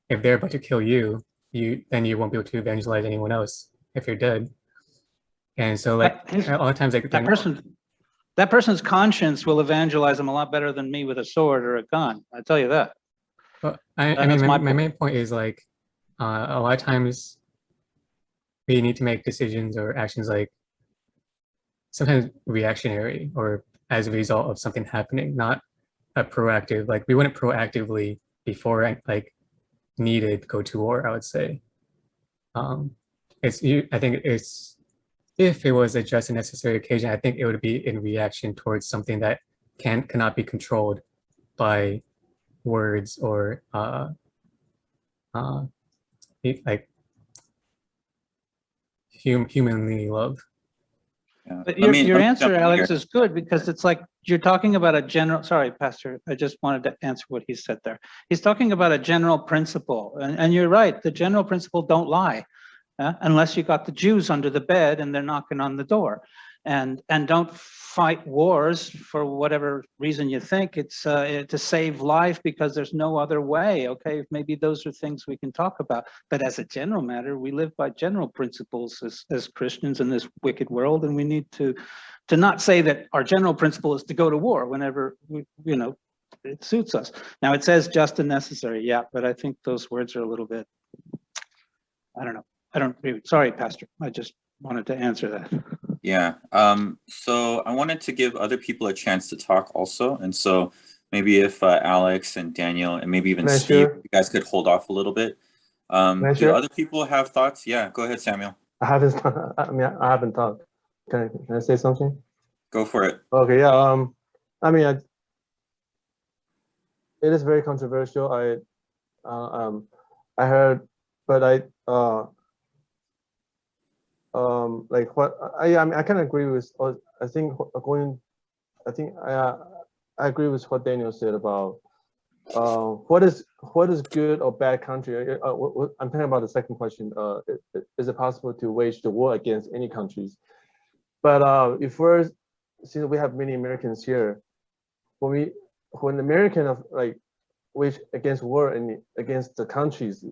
if they're about to kill you, then you won't be able to evangelize anyone else if you're dead. And so like a lot of times like that person's conscience will evangelize them a lot better than me with a sword or a gun. I tell you that. Well, I mean, my main point is like a lot of times we need to make decisions or actions like sometimes reactionary or as a result of something happening, not a proactive, like we wouldn't proactively before like needed go to war, I would say. I think it's, if it was a just and necessary occasion, I think it would be in reaction towards something that cannot be controlled by words or like humanly love. Yeah. But Let me your jump answer, in Alex, here. is good because it's like you're talking about a general, sorry, Pastor, I just wanted to answer what he said there. He's talking about a general principle, and you're right, the general principle don't lie, unless you got the Jews under the bed and they're knocking on the door. And don't fight wars for whatever reason you think it's to save life because there's no other way. Okay, maybe those are things we can talk about. But as a general matter, we live by general principles as Christians in this wicked world, and we need to not say that our general principle is to go to war whenever it suits us. Now it says just and necessary, yeah, but I think those words are a little bit, I don't know. I don't agree. Sorry, Pastor. I just wanted to answer that. Yeah. So I wanted to give other people a chance to talk also. And so maybe if Alex and Daniel and maybe even Steve, you guys could hold off a little bit. Do other people have thoughts? Yeah, go ahead, Samuel. I haven't talked. Can I say something? Go for it. Okay, yeah. It is very controversial. I heard, but like what I kind of agree with. I think I agree with what Daniel said about what is good or bad country. I'm talking about the second question. Is it possible to wage the war against any countries? But since we have many Americans here, when Americans wage against war and against the countries,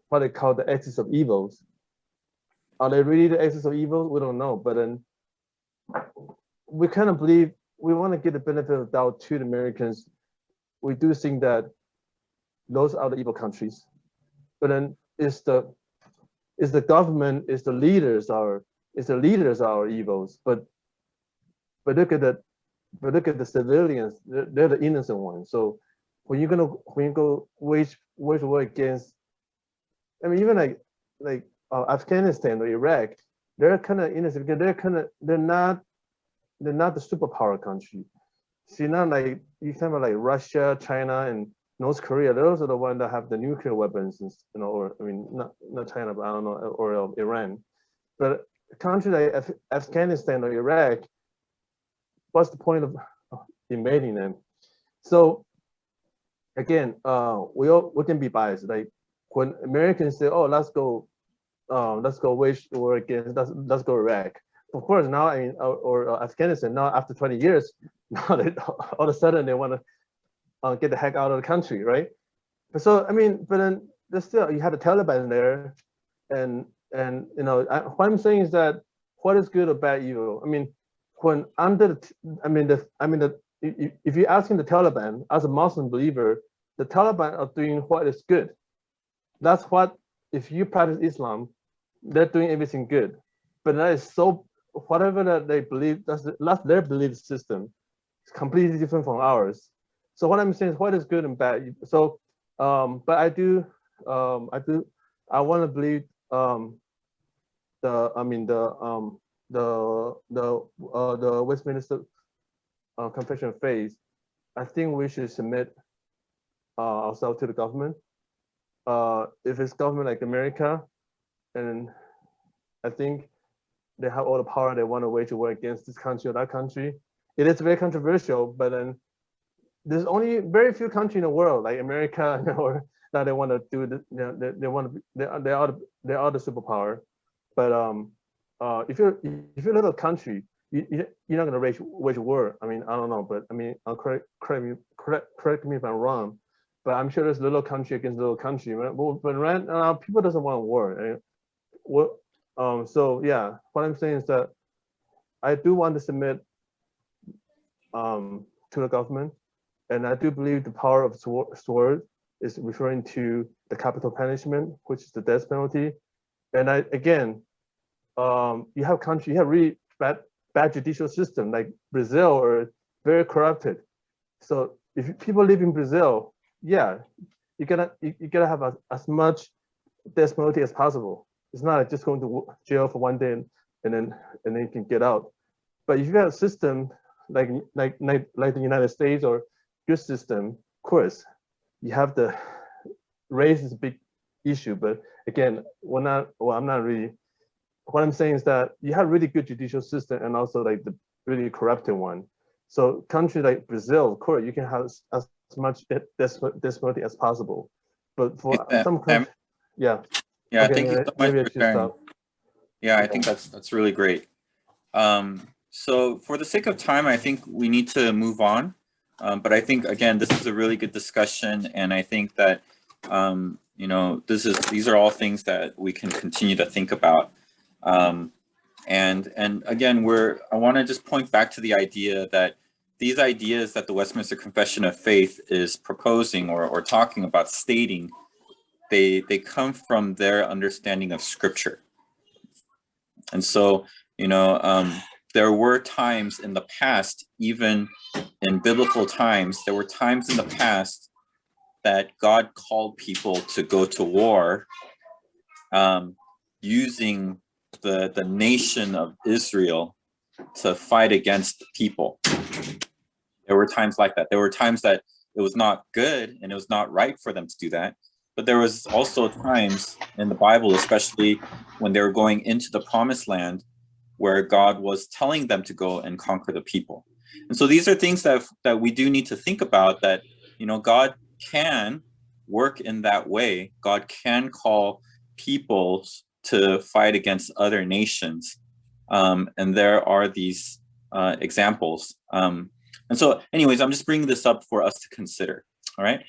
what they call the axis of evils. Are they really the axis of evil? We don't know. But then we kind of believe we want to give the benefit of the doubt to the Americans. We do think that those are the evil countries. But then is the government, is the leaders are evils. But look at the civilians, they're the innocent ones. So when you go wage war against, I mean, even like Afghanistan or Iraq, they're kind of innocent because they're not the superpower country. See, not like you kind of like Russia, China, and North Korea. Those are the ones that have the nuclear weapons, or I mean, not China, but I don't know, or Iran. But a country like Afghanistan or Iraq, what's the point of invading them? So again, we can be biased. Like when Americans say, "Oh, let's go wage war against, let's go Iraq." Of course, now I mean, or Afghanistan. Now after 20 years, now all of a sudden they want to get the heck out of the country, right? So I mean, but then there's still, you have the Taliban there, and what I'm saying is that what is good or bad evil? I mean, when if you're asking the Taliban as a Muslim believer, the Taliban are doing what is good. That's what, if you practice Islam, they're doing everything good. But that is so, whatever that they believe, that's their belief system. It's completely different from ours. So what I'm saying is what is good and bad. So, but I want to believe the Westminster Confession of Faith. I think we should submit ourselves to the government. If it's government like America, and I think they have all the power, they want to wage war against this country or that country. It is very controversial, but then there's only very few countries in the world like America, or that they want to do this. They are the superpower. But if you're a little country, you're not going to wage war. I mean, I don't know, but I mean, correct me if I'm wrong. But I'm sure there's little country against little country. But right now, people doesn't want war. So yeah, what I'm saying is that I do want to submit to the government, and I do believe the power of sword is referring to the capital punishment, which is the death penalty. And you have really bad judicial system like Brazil, or very corrupted. So if people live in Brazil, yeah, you gotta have as much death penalty as possible. It's not like just going to jail for one day and then you can get out. But if you have a system like the United States or good system, of course, you have the race is a big issue. But again, I'm not really what I'm saying is that you have really good judicial system and also like the really corrupted one. So country like Brazil, of course, you can have as much despotic as possible. But for some countries, yeah. Yeah, okay, thank you so much maybe I for should sharing. stop. Yeah, I think that's really great. So for the sake of time, I think we need to move on. But I think, again, this is a really good discussion. And I think that, you know, these are all things that we can continue to think about. And again, I want to just point back to the idea that these ideas that the Westminster Confession of Faith is proposing or talking about, stating, they come from their understanding of Scripture. And so, you know, there were times in the past, even in biblical times, there were times in the past that God called people to go to war using the nation of Israel to fight against the people. There were times like that. There were times that it was not good and it was not right for them to do that. But there was also times in the Bible, especially when they were going into the promised land, where God was telling them to go and conquer the people. And so these are things that we do need to think about, that, you know, God can work in that way. God can call peoples to fight against other nations. And there are these examples. And so anyways, I'm just bringing this up for us to consider. All right.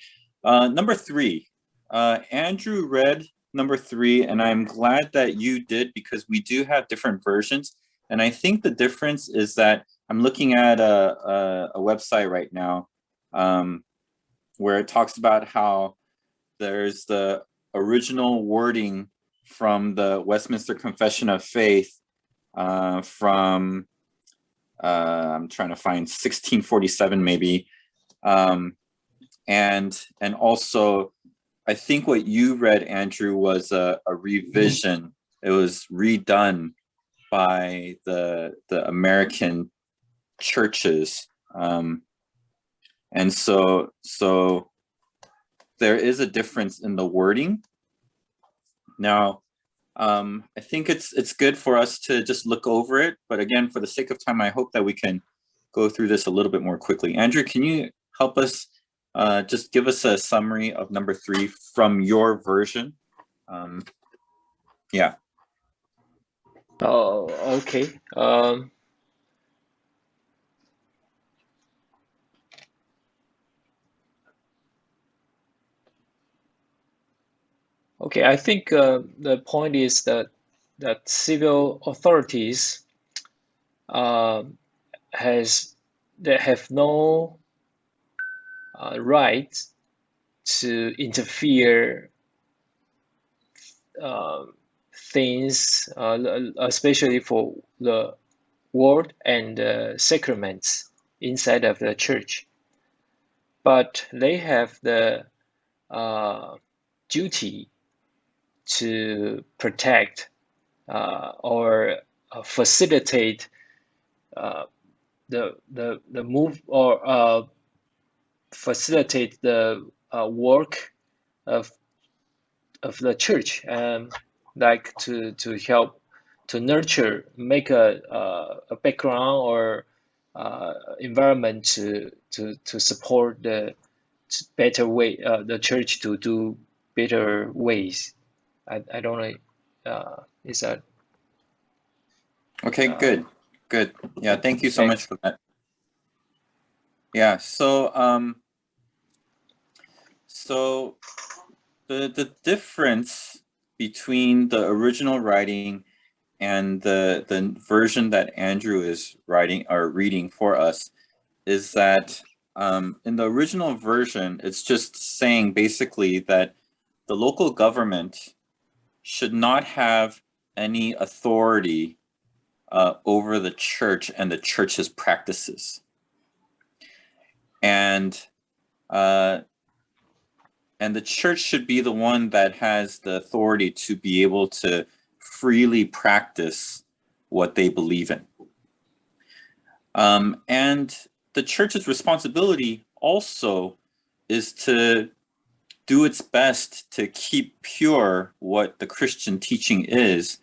Number 3, Andrew read number 3, and I'm glad that you did, because we do have different versions. And I think the difference is that I'm looking at a website right now where it talks about how there's the original wording from the Westminster Confession of Faith from, I'm trying to find 1647 maybe. And also, I think what you read, Andrew, was a revision. It was redone by the American churches. And so there is a difference in the wording. Now, I think it's good for us to just look over it. But again, for the sake of time, I hope that we can go through this a little bit more quickly. Andrew, can you help us just give us a summary of number 3 from your version? Yeah. Oh, okay. Okay, I think the point is that civil authorities have no right to interfere things, especially for the word and sacraments inside of the church. But they have the duty to protect or facilitate the move, or facilitate the work of the church, like to help to nurture, make a background or environment to support the better way, the church to do better ways. I don't know. Is that Okay, good. Yeah, thank you so much for that. Yeah, so so the difference between the original writing and the version that Andrew is writing or reading for us is that in the original version, it's just saying basically that the local government should not have any authority over the church and the church's practices. And the church should be the one that has the authority to be able to freely practice what they believe in. And the church's responsibility also is to do its best to keep pure what the Christian teaching is,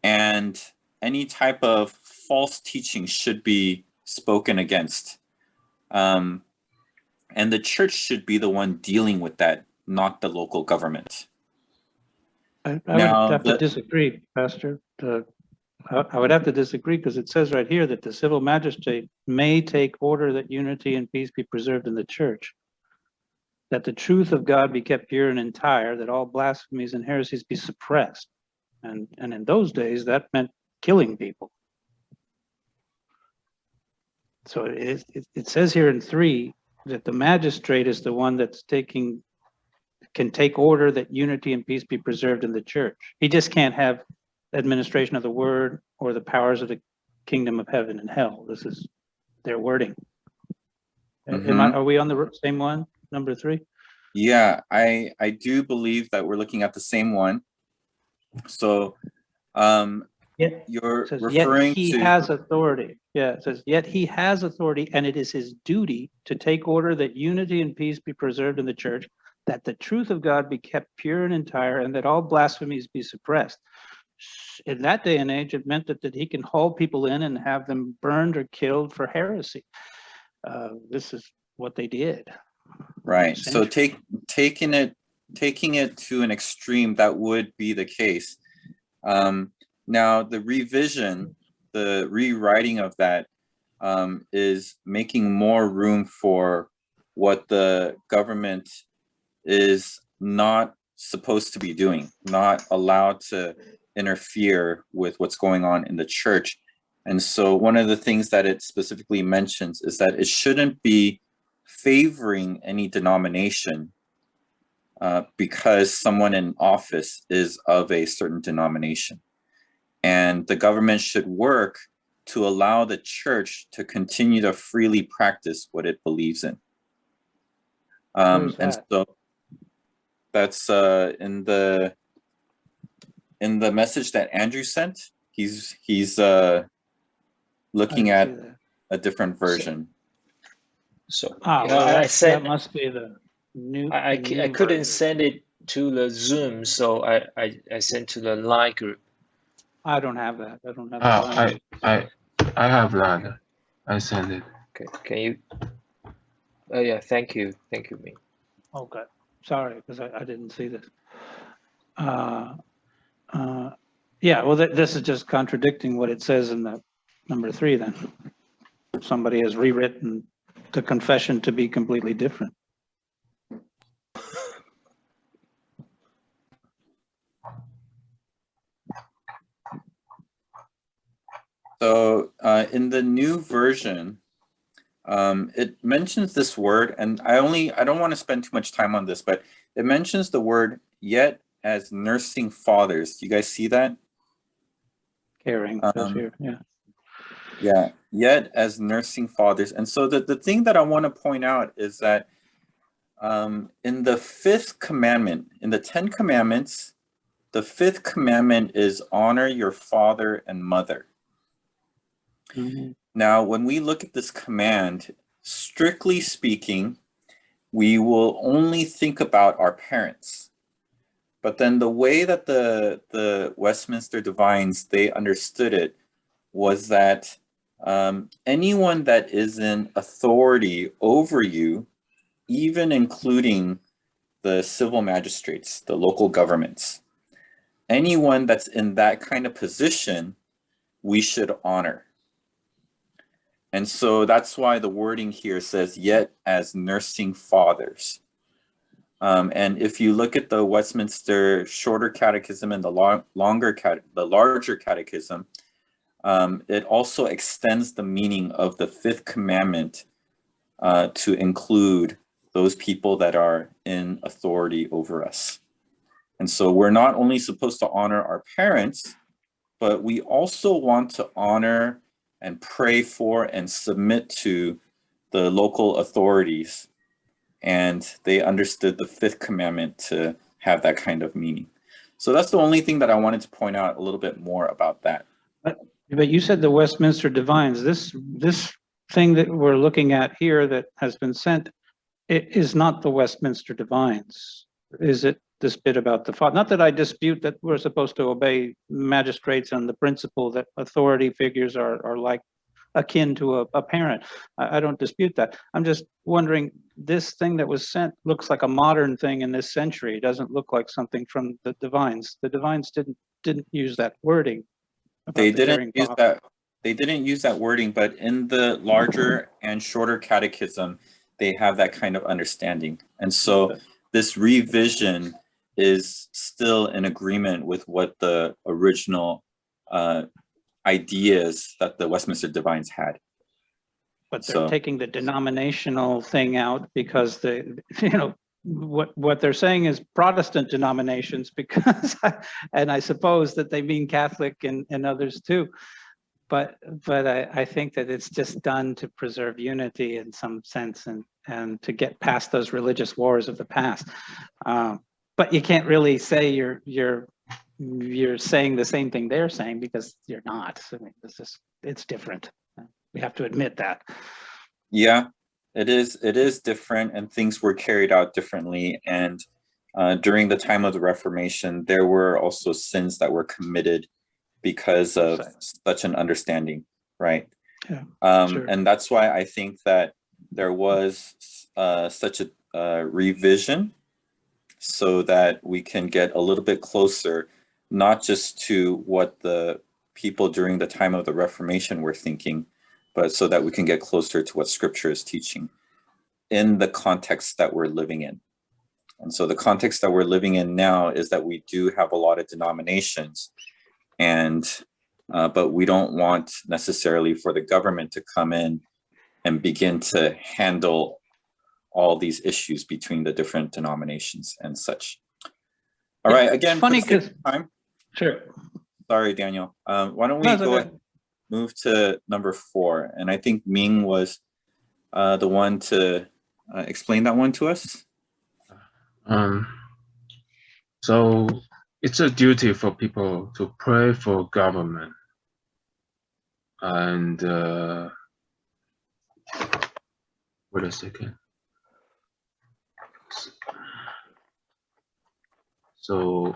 and any type of false teaching should be spoken against. And the church should be the one dealing with that, not the local government. I Now, would have to disagree, Pastor. I would have to disagree because it says right here that the civil magistrate may take order that unity and peace be preserved in the church, that the truth of God be kept pure and entire, that all blasphemies and heresies be suppressed. And in those days, that meant killing people. So it says here in 3 that the magistrate is the one that's can take order that unity and peace be preserved in the church. He just can't have administration of the word or the powers of the kingdom of heaven and hell. This is their wording. Are we on the same one, number 3? Yeah, I do believe that we're looking at the same one. So you're referring yet he to has authority. Yeah, it says, yet he has authority, and it is his duty to take order that unity and peace be preserved in the church, that the truth of God be kept pure and entire, and that all blasphemies be suppressed. In that day and age, it meant that he can haul people in and have them burned or killed for heresy. This is what they did. Right. So taking it to an extreme, that would be the case. Now the revision, the rewriting of that is making more room for what the government is not supposed to be doing, not allowed to interfere with what's going on in the church. And so one of the things that it specifically mentions is that it shouldn't be favoring any denomination because someone in office is of a certain denomination. And the government should work to allow the church to continue to freely practice what it believes in. And so that's in the message that Andrew sent. He's looking at a different version. So I said that must be the new. I couldn't send it to the Zoom, so I sent to the Line group. I don't have that. I don't have that. I have that. I sent it. Okay, can you? Oh yeah, thank you, me. Okay, sorry, because I didn't see this. Yeah, well, this is just contradicting what it says in the number 3. Then somebody has rewritten the confession to be completely different. So in the new version, it mentions this word, and I don't want to spend too much time on this, but it mentions the word yet as nursing fathers. Do you guys see that? Caring, here, yeah. Yeah, yet as nursing fathers. And so the thing that I want to point out is that in the 5th commandment, in the 10 commandments, the 5th commandment is honor your father and mother. Mm-hmm. Now, when we look at this command, strictly speaking, we will only think about our parents. But then the way that the Westminster divines, they understood it was that anyone that is in authority over you, even including the civil magistrates, the local governments, anyone that's in that kind of position, we should honor. And so that's why the wording here says, yet as nursing fathers. And if you look at the Westminster Shorter Catechism and the larger Catechism, it also extends the meaning of the 5th commandment to include those people that are in authority over us. And so we're not only supposed to honor our parents, but we also want to honor and pray for and submit to the local authorities. And they understood the 5th commandment to have that kind of meaning. So that's the only thing that I wanted to point out a little bit more about that. But you said the Westminster divines. This thing that we're looking at here that has been sent, it is not the Westminster divines, is it? this bit about the father. Not that I dispute that we're supposed to obey magistrates and the principle that authority figures are like akin to a parent. I don't dispute that. I'm just wondering, this thing that was sent looks like a modern thing in this century. It doesn't look like something from the divines. The divines didn't use that wording. They didn't use that. They didn't use that wording, but in the larger and shorter catechism, they have that kind of understanding. And so this revision is still in agreement with what the original ideas that the Westminster divines had. But they're taking the denominational thing out because what they're saying is Protestant denominations, because and I suppose that they mean Catholic and others too. But I think that it's just done to preserve unity in some sense and to get past those religious wars of the past. But you can't really say you're saying the same thing they're saying, because you're not. I mean, it's different. We have to admit that. Yeah, it is different, and things were carried out differently. And during the time of the Reformation, there were also sins that were committed because of such an understanding, right? Yeah, sure. And that's why I think that there was such a revision, so that we can get a little bit closer, not just to what the people during the time of the Reformation were thinking, but so that we can get closer to what Scripture is teaching in the context that we're living in. And so the context that we're living in now is that we do have a lot of denominations, and but we don't want necessarily for the government to come in and begin to handle all these issues between the different denominations and such. All right, again, it's funny because time. Sure. Sorry, Daniel. Why don't we go ahead and move to number 4? And I think Ming was the one to explain that one to us. So it's a duty for people to pray for government. And wait a second. So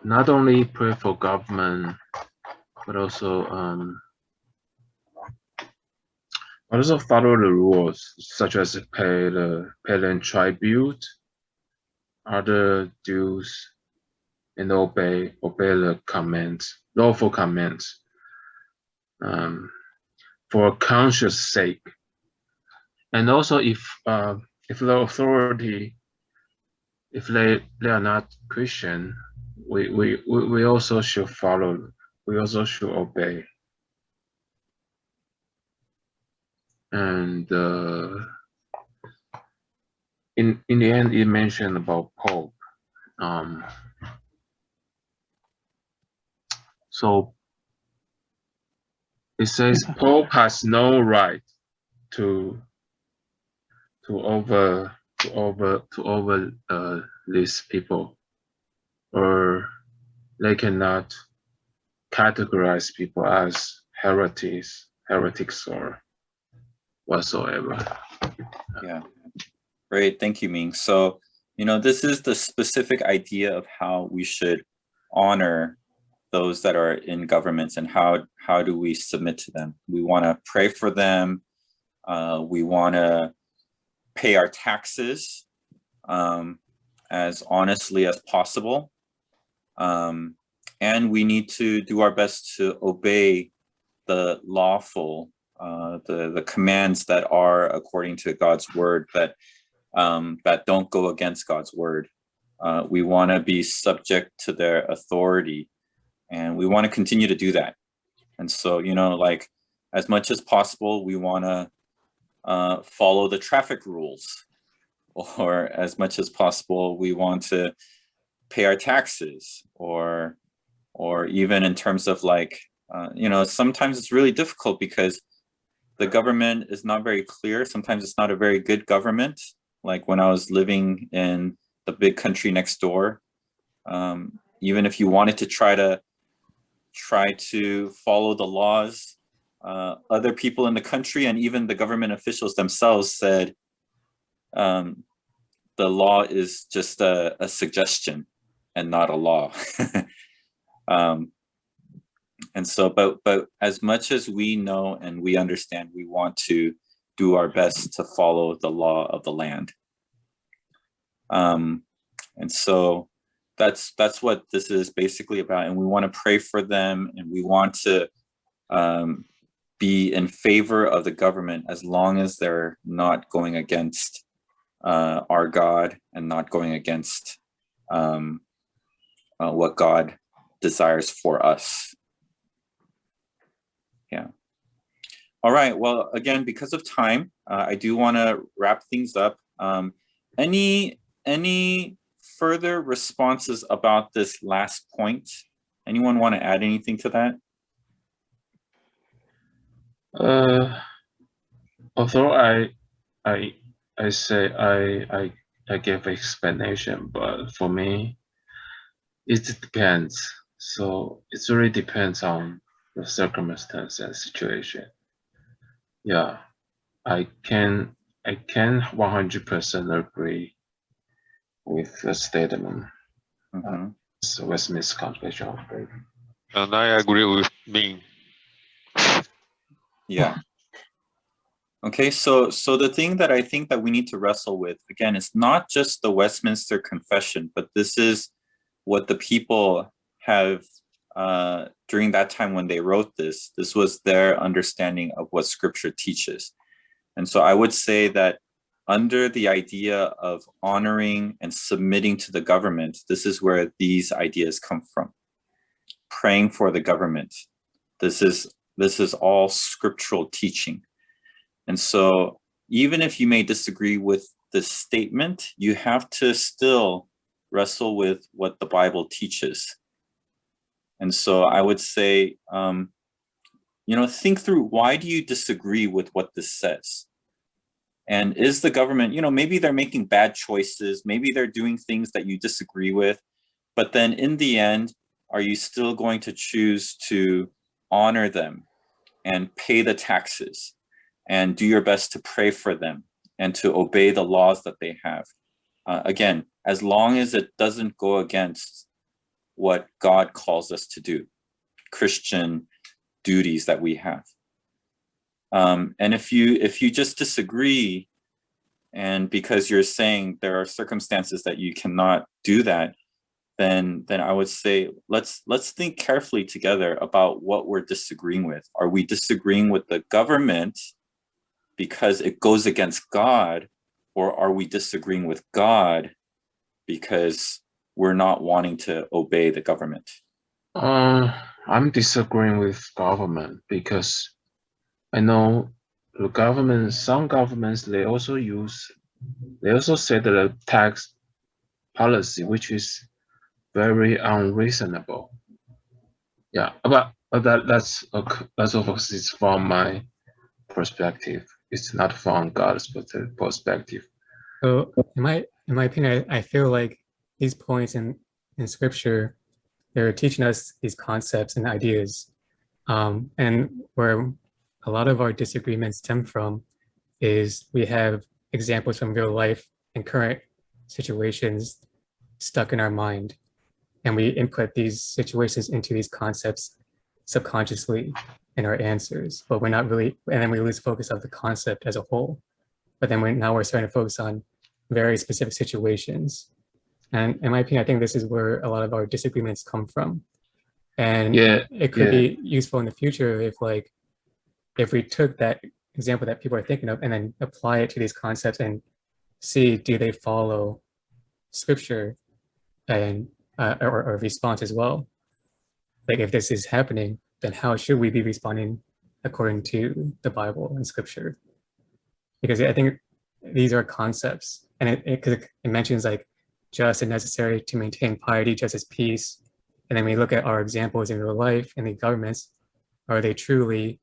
not only pray for government, but also follow the rules, such as pay land tribute, other dues, and obey the commands, lawful commands, for conscience sake. And also, if the authority, if they are not Christian, we also should follow. We also should obey. And in the end, it mentioned about Pope. So it says Pope has no right to over these people, or they cannot categorize people as heretics or whatsoever. Yeah, great, thank you, Ming. So, this is the specific idea of how we should honor those that are in governments, and how do we submit to them. We want to pray for them. We want to pay our taxes as honestly as possible. And we need to do our best to obey the lawful, the commands that are according to God's word, that don't go against God's word. We want to be subject to their authority, and we want to continue to do that. And so, like, as much as possible, we want to follow the traffic rules, or as much as possible, we want to pay our taxes, or even in terms of like, sometimes it's really difficult because the government is not very clear. Sometimes it's not a very good government. Like when I was living in the big country next door, even if you wanted to try to follow the laws, other people in the country and even the government officials themselves said the law is just a suggestion. and not a law. And so, but as much as we know and we understand, we want to do our best to follow the law of the land. And so that's what this is basically about. And we want to pray for them, and we want to be in favor of the government as long as they're not going against our God and not going against what God desires for us. Yeah. All right. Well, again, because of time, I do want to wrap things up. Any further responses about this last point? Anyone want to add anything to that? Although I say I give explanation, but for me, it depends. So it really depends on the circumstance and situation. Yeah, I can 100% agree with the statement. So Westminster Confession of Faith. And I agree with Ming. Yeah. Okay, so the thing that I think that we need to wrestle with, again, it's not just the Westminster Confession, but this is what the people have during that time when they wrote this. This was their understanding of what Scripture teaches. And so I would say that under the idea of honoring and submitting to the government, this is where these ideas come from. Praying for the government. This is all scriptural teaching. And so even if you may disagree with this statement, you have to still wrestle with what the Bible teaches. And so I would say, think through, why do you disagree with what this says? And is the government, maybe they're making bad choices, maybe they're doing things that you disagree with, but then in the end, are you still going to choose to honor them and pay the taxes and do your best to pray for them and to obey the laws that they have? Again, as long as it doesn't go against what God calls us to do, Christian duties that we have. And if you just disagree, and because you're saying there are circumstances that you cannot do that, then I would say let's think carefully together about what we're disagreeing with. Are we disagreeing with the government because it goes against God, or are we disagreeing with God because we're not wanting to obey the government? I'm disagreeing with government because I know the government, some governments, they also set a tax policy, which is very unreasonable. Yeah, but that's of course it's from my perspective. It's not from God's perspective. So in my opinion, I feel like these points in Scripture, they're teaching us these concepts and ideas, and where a lot of our disagreements stem from is we have examples from real life and current situations stuck in our mind, and we input these situations into these concepts subconsciously in our answers, but we're not really, and then we lose focus of the concept as a whole. But then now we're starting to focus on very specific situations. And in my opinion, I think this is where a lot of our disagreements come from. And it could be useful in the future if we took that example that people are thinking of and then apply it to these concepts and see, do they follow Scripture and or response as well? Like if this is happening, then how should we be responding according to the Bible and Scripture? Because I think these are concepts, and it mentions like just and necessary to maintain piety, justice, peace. And then we look at our examples in real life and the governments, are they truly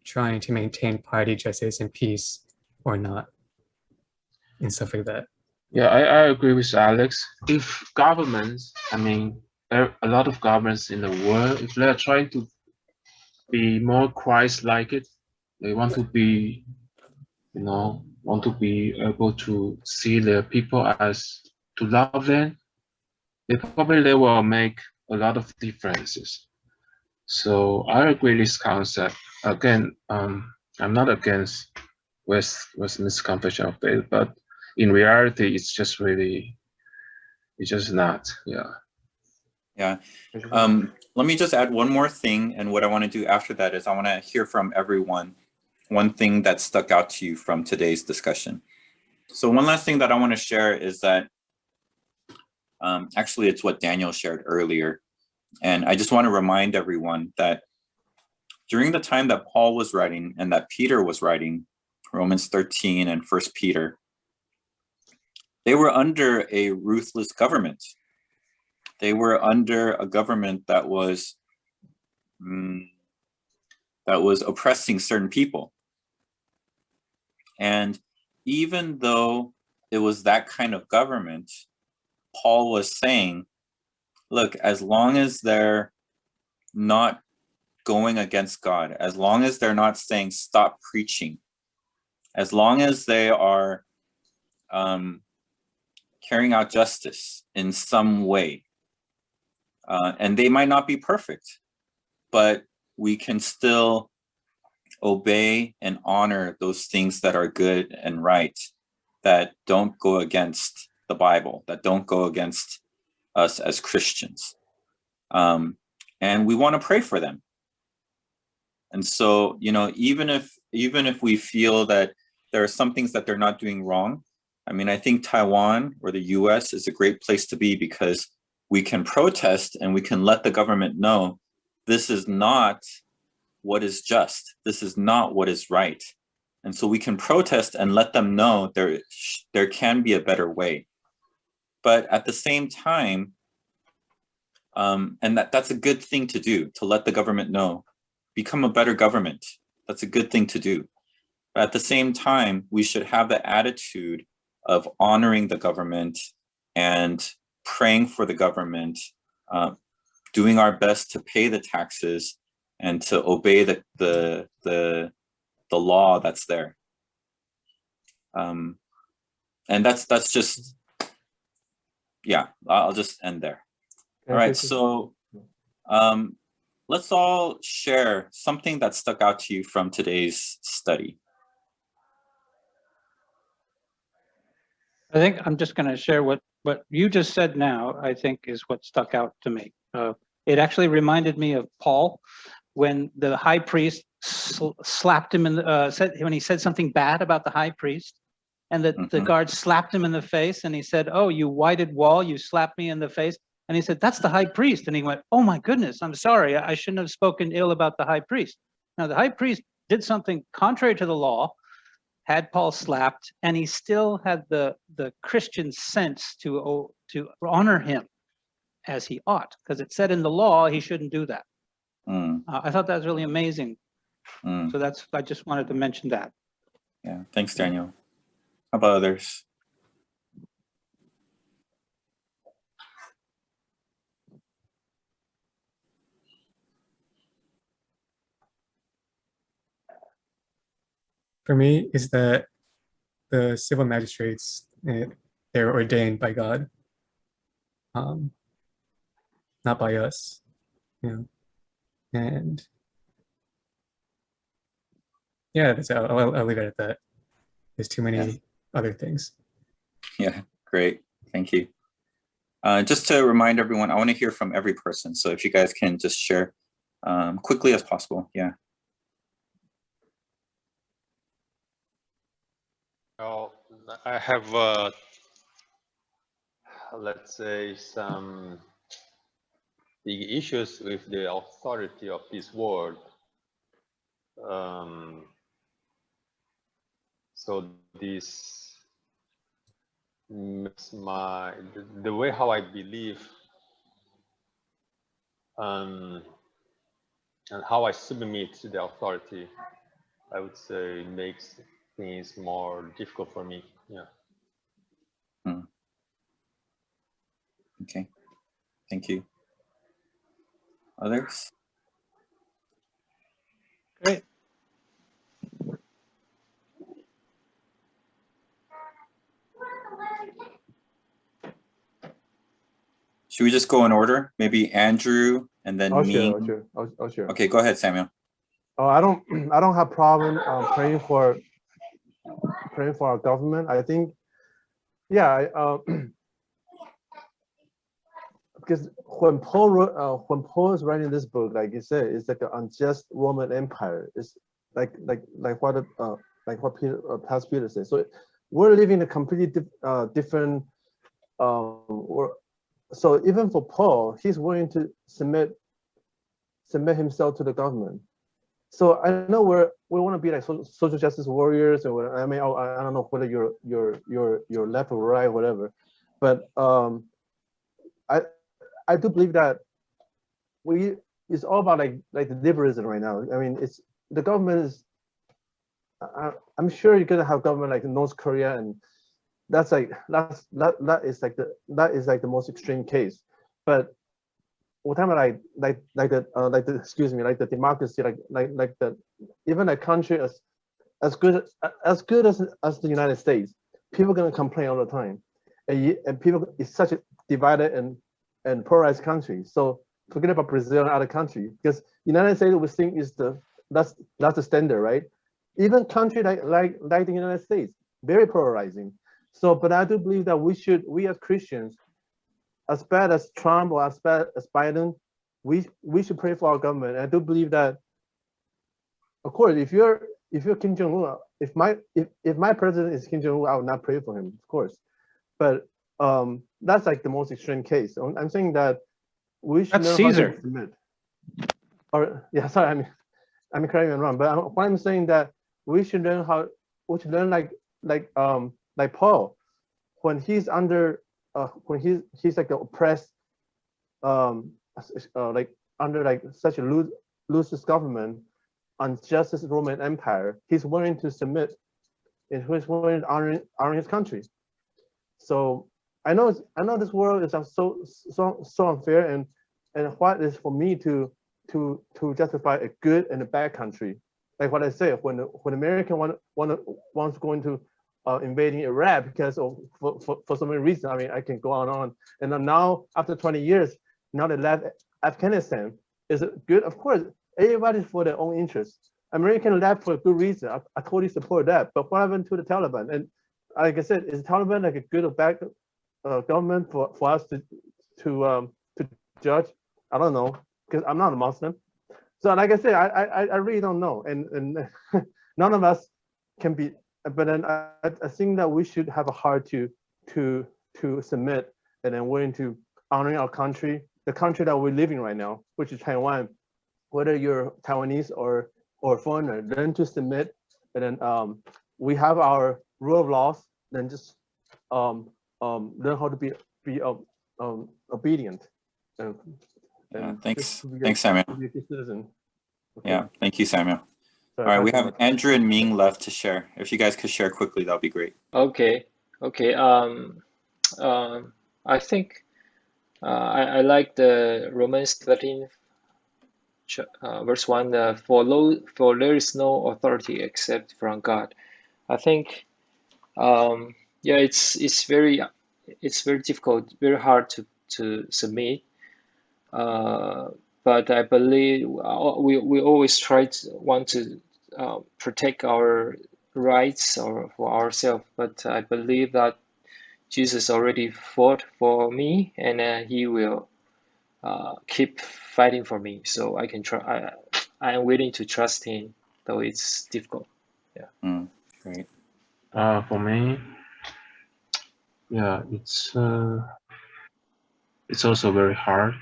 trying to maintain piety, justice, and peace or not? And stuff like that. Yeah, I agree with Alex. If governments, a lot of governments in the world, if they're trying to be more Christ-like, they want to be, able to see their people as to love them, probably will make a lot of differences. So I agree this concept. Again, I'm not against Westminster Confession of Faith, but in reality, it's just not. Yeah. Yeah. Let me just add one more thing. And what I want to do after that is I want to hear from everyone one thing that stuck out to you from today's discussion. So one last thing that I want to share is that actually it's what Daniel shared earlier. And I just want to remind everyone that during the time that Paul was writing and that Peter was writing, Romans 13 and 1 Peter, they were under a ruthless government. They were under a government that was oppressing certain people. And even though it was that kind of government, Paul was saying, look, as long as they're not going against God, as long as they're not saying stop preaching, as long as they are carrying out justice in some way, and they might not be perfect, but we can still obey and honor those things that are good and right, that don't go against the Bible, that don't go against us as Christians. And we want to pray for them. And so, you know, even if we feel that there are some things that they're not doing wrong, I mean, I think Taiwan or the US is a great place to be, because we can protest and we can let the government know this is not what is just. This is not what is right. And so we can protest and let them know there can be a better way. But at the same time, and that's a good thing to do, to let the government know, become a better government. That's a good thing to do. But at the same time, we should have the attitude of honoring the government and praying for the government, doing our best to pay the taxes and to obey the law that's there. And that's just, yeah, I'll just end there. All right, so let's all share something that stuck out to you from today's study. I think I'm just going to share what you just said now, I think is what stuck out to me. It actually reminded me of Paul when the high priest slapped him when he said something bad about the high priest, and the guard slapped him in the face, and he said, "Oh, you whited wall, you slapped me in the face." And he said, "That's the high priest." And he went, "Oh my goodness, I'm sorry. I shouldn't have spoken ill about the high priest." Now, the high priest did something contrary to the law, had Paul slapped, and he still had the Christian sense to honor him as he ought, because it said in the law he shouldn't do that. I thought that was really amazing. So I just wanted to mention that. Yeah, thanks, Daniel. How about others? For me, is that the civil magistrates, they're ordained by God, not by us, you know. And yeah, I'll leave it at that. There's too many other things. Yeah, great. Thank you. Just to remind everyone, I want to hear from every person. So if you guys can just share quickly as possible. Yeah. Well, I have, let's say, some big issues with the authority of this word. So this makes the way how I believe and how I submit to the authority, I would say, makes things more difficult for me. Yeah. Okay. Thank you. Others? Great. Should we just go in order? Maybe Andrew and then I'll me. share. I'll share. Okay, go ahead, Samuel. Oh, I don't have problem praying for our government. I think, yeah, because when Paul is writing this book, like you said, it's like an unjust Roman Empire. It's like what Pastor Peter said. So we're living in a completely different. So even for Paul, he's willing to submit himself to the government. So I know we want to be like social justice warriors, or I mean, I don't know whether you're left or right, whatever, but I do believe that it's all about like the liberalism right now. I mean, it's the government is. I'm sure you're gonna have government like North Korea, and that is like the most extreme case. But we're talking about like the democracy, like the even a country as good as the United States, people are gonna complain all the time, and people, it's such a divided and polarized country. So forget about Brazil and other countries, because United States we think is that's the standard, right? Even country like the United States, very polarizing. So, but I do believe that we as Christians, as bad as Trump or as bad as Biden, we should pray for our government. I do believe that, of course, if you're Kim Jong-un, if my president is Kim Jong-un, I would not pray for him, of course. But that's like the most extreme case. I'm saying that we should That's learn Caesar. how to submit. Or yeah, sorry, I'm correcting me wrong. But what I'm saying that we should learn like Paul, when he's under when he's like oppressed, like under like such a loose government, unjust Roman Empire, he's willing to submit, and he's willing to honor his country. So I know this world is so unfair, and what is for me to justify a good and a bad country. Like what I said, when American wants to go into invading Iraq because of for some reason, I mean, I can go on. And then now after 20 years, now they left Afghanistan. Is it good? Of course, everybody's for their own interests. American left for a good reason. I totally support that. But what happened to the Taliban? And like I said, is the Taliban like a good or bad government for us to judge? I don't know, because I'm not a Muslim. So like I said, I really don't know, and none of us can be. But then I think that we should have a heart to submit, and then willing to honor our country, the country that we're living right now, which is Taiwan. Whether you're Taiwanese or foreigner, learn to submit, and then we have our rule of laws. Then just learn how to be obedient. Yeah, thanks, Samuel. Okay. Yeah, thank you, Samuel. Sorry, all right, we have Andrew and Ming left to share. If you guys could share quickly, that'll be great. Okay. I think I like the Romans 13 verse 1, for there is no authority except from God. I think yeah, it's very difficult, very hard to submit. But I believe we always want to protect our rights or for ourselves. But I believe that Jesus already fought for me, and he will keep fighting for me. So I can try. I am willing to trust him, though it's difficult. Yeah. Great. For me, yeah, it's also very hard.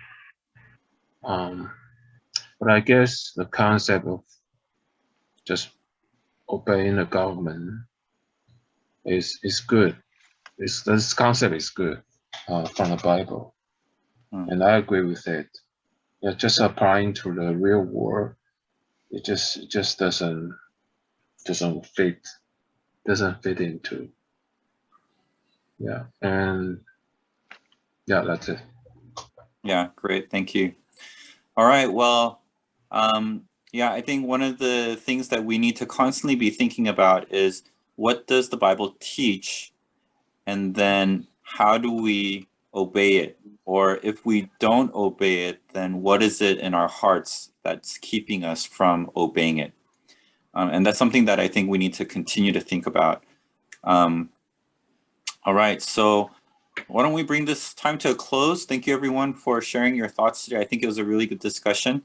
But I guess the concept of just obeying the government is good. This concept is good from the Bible, and I agree with it. Yeah, just applying to the real world, it just doesn't fit into. Yeah, and yeah, that's it. Yeah, great, thank you. All right, well, yeah, I think one of the things that we need to constantly be thinking about is, what does the Bible teach? And then how do we obey it? Or if we don't obey it, then what is it in our hearts that's keeping us from obeying it? And that's something that I think we need to continue to think about. All right, so why don't we bring this time to a close? Thank you everyone for sharing your thoughts today. I think it was a really good discussion.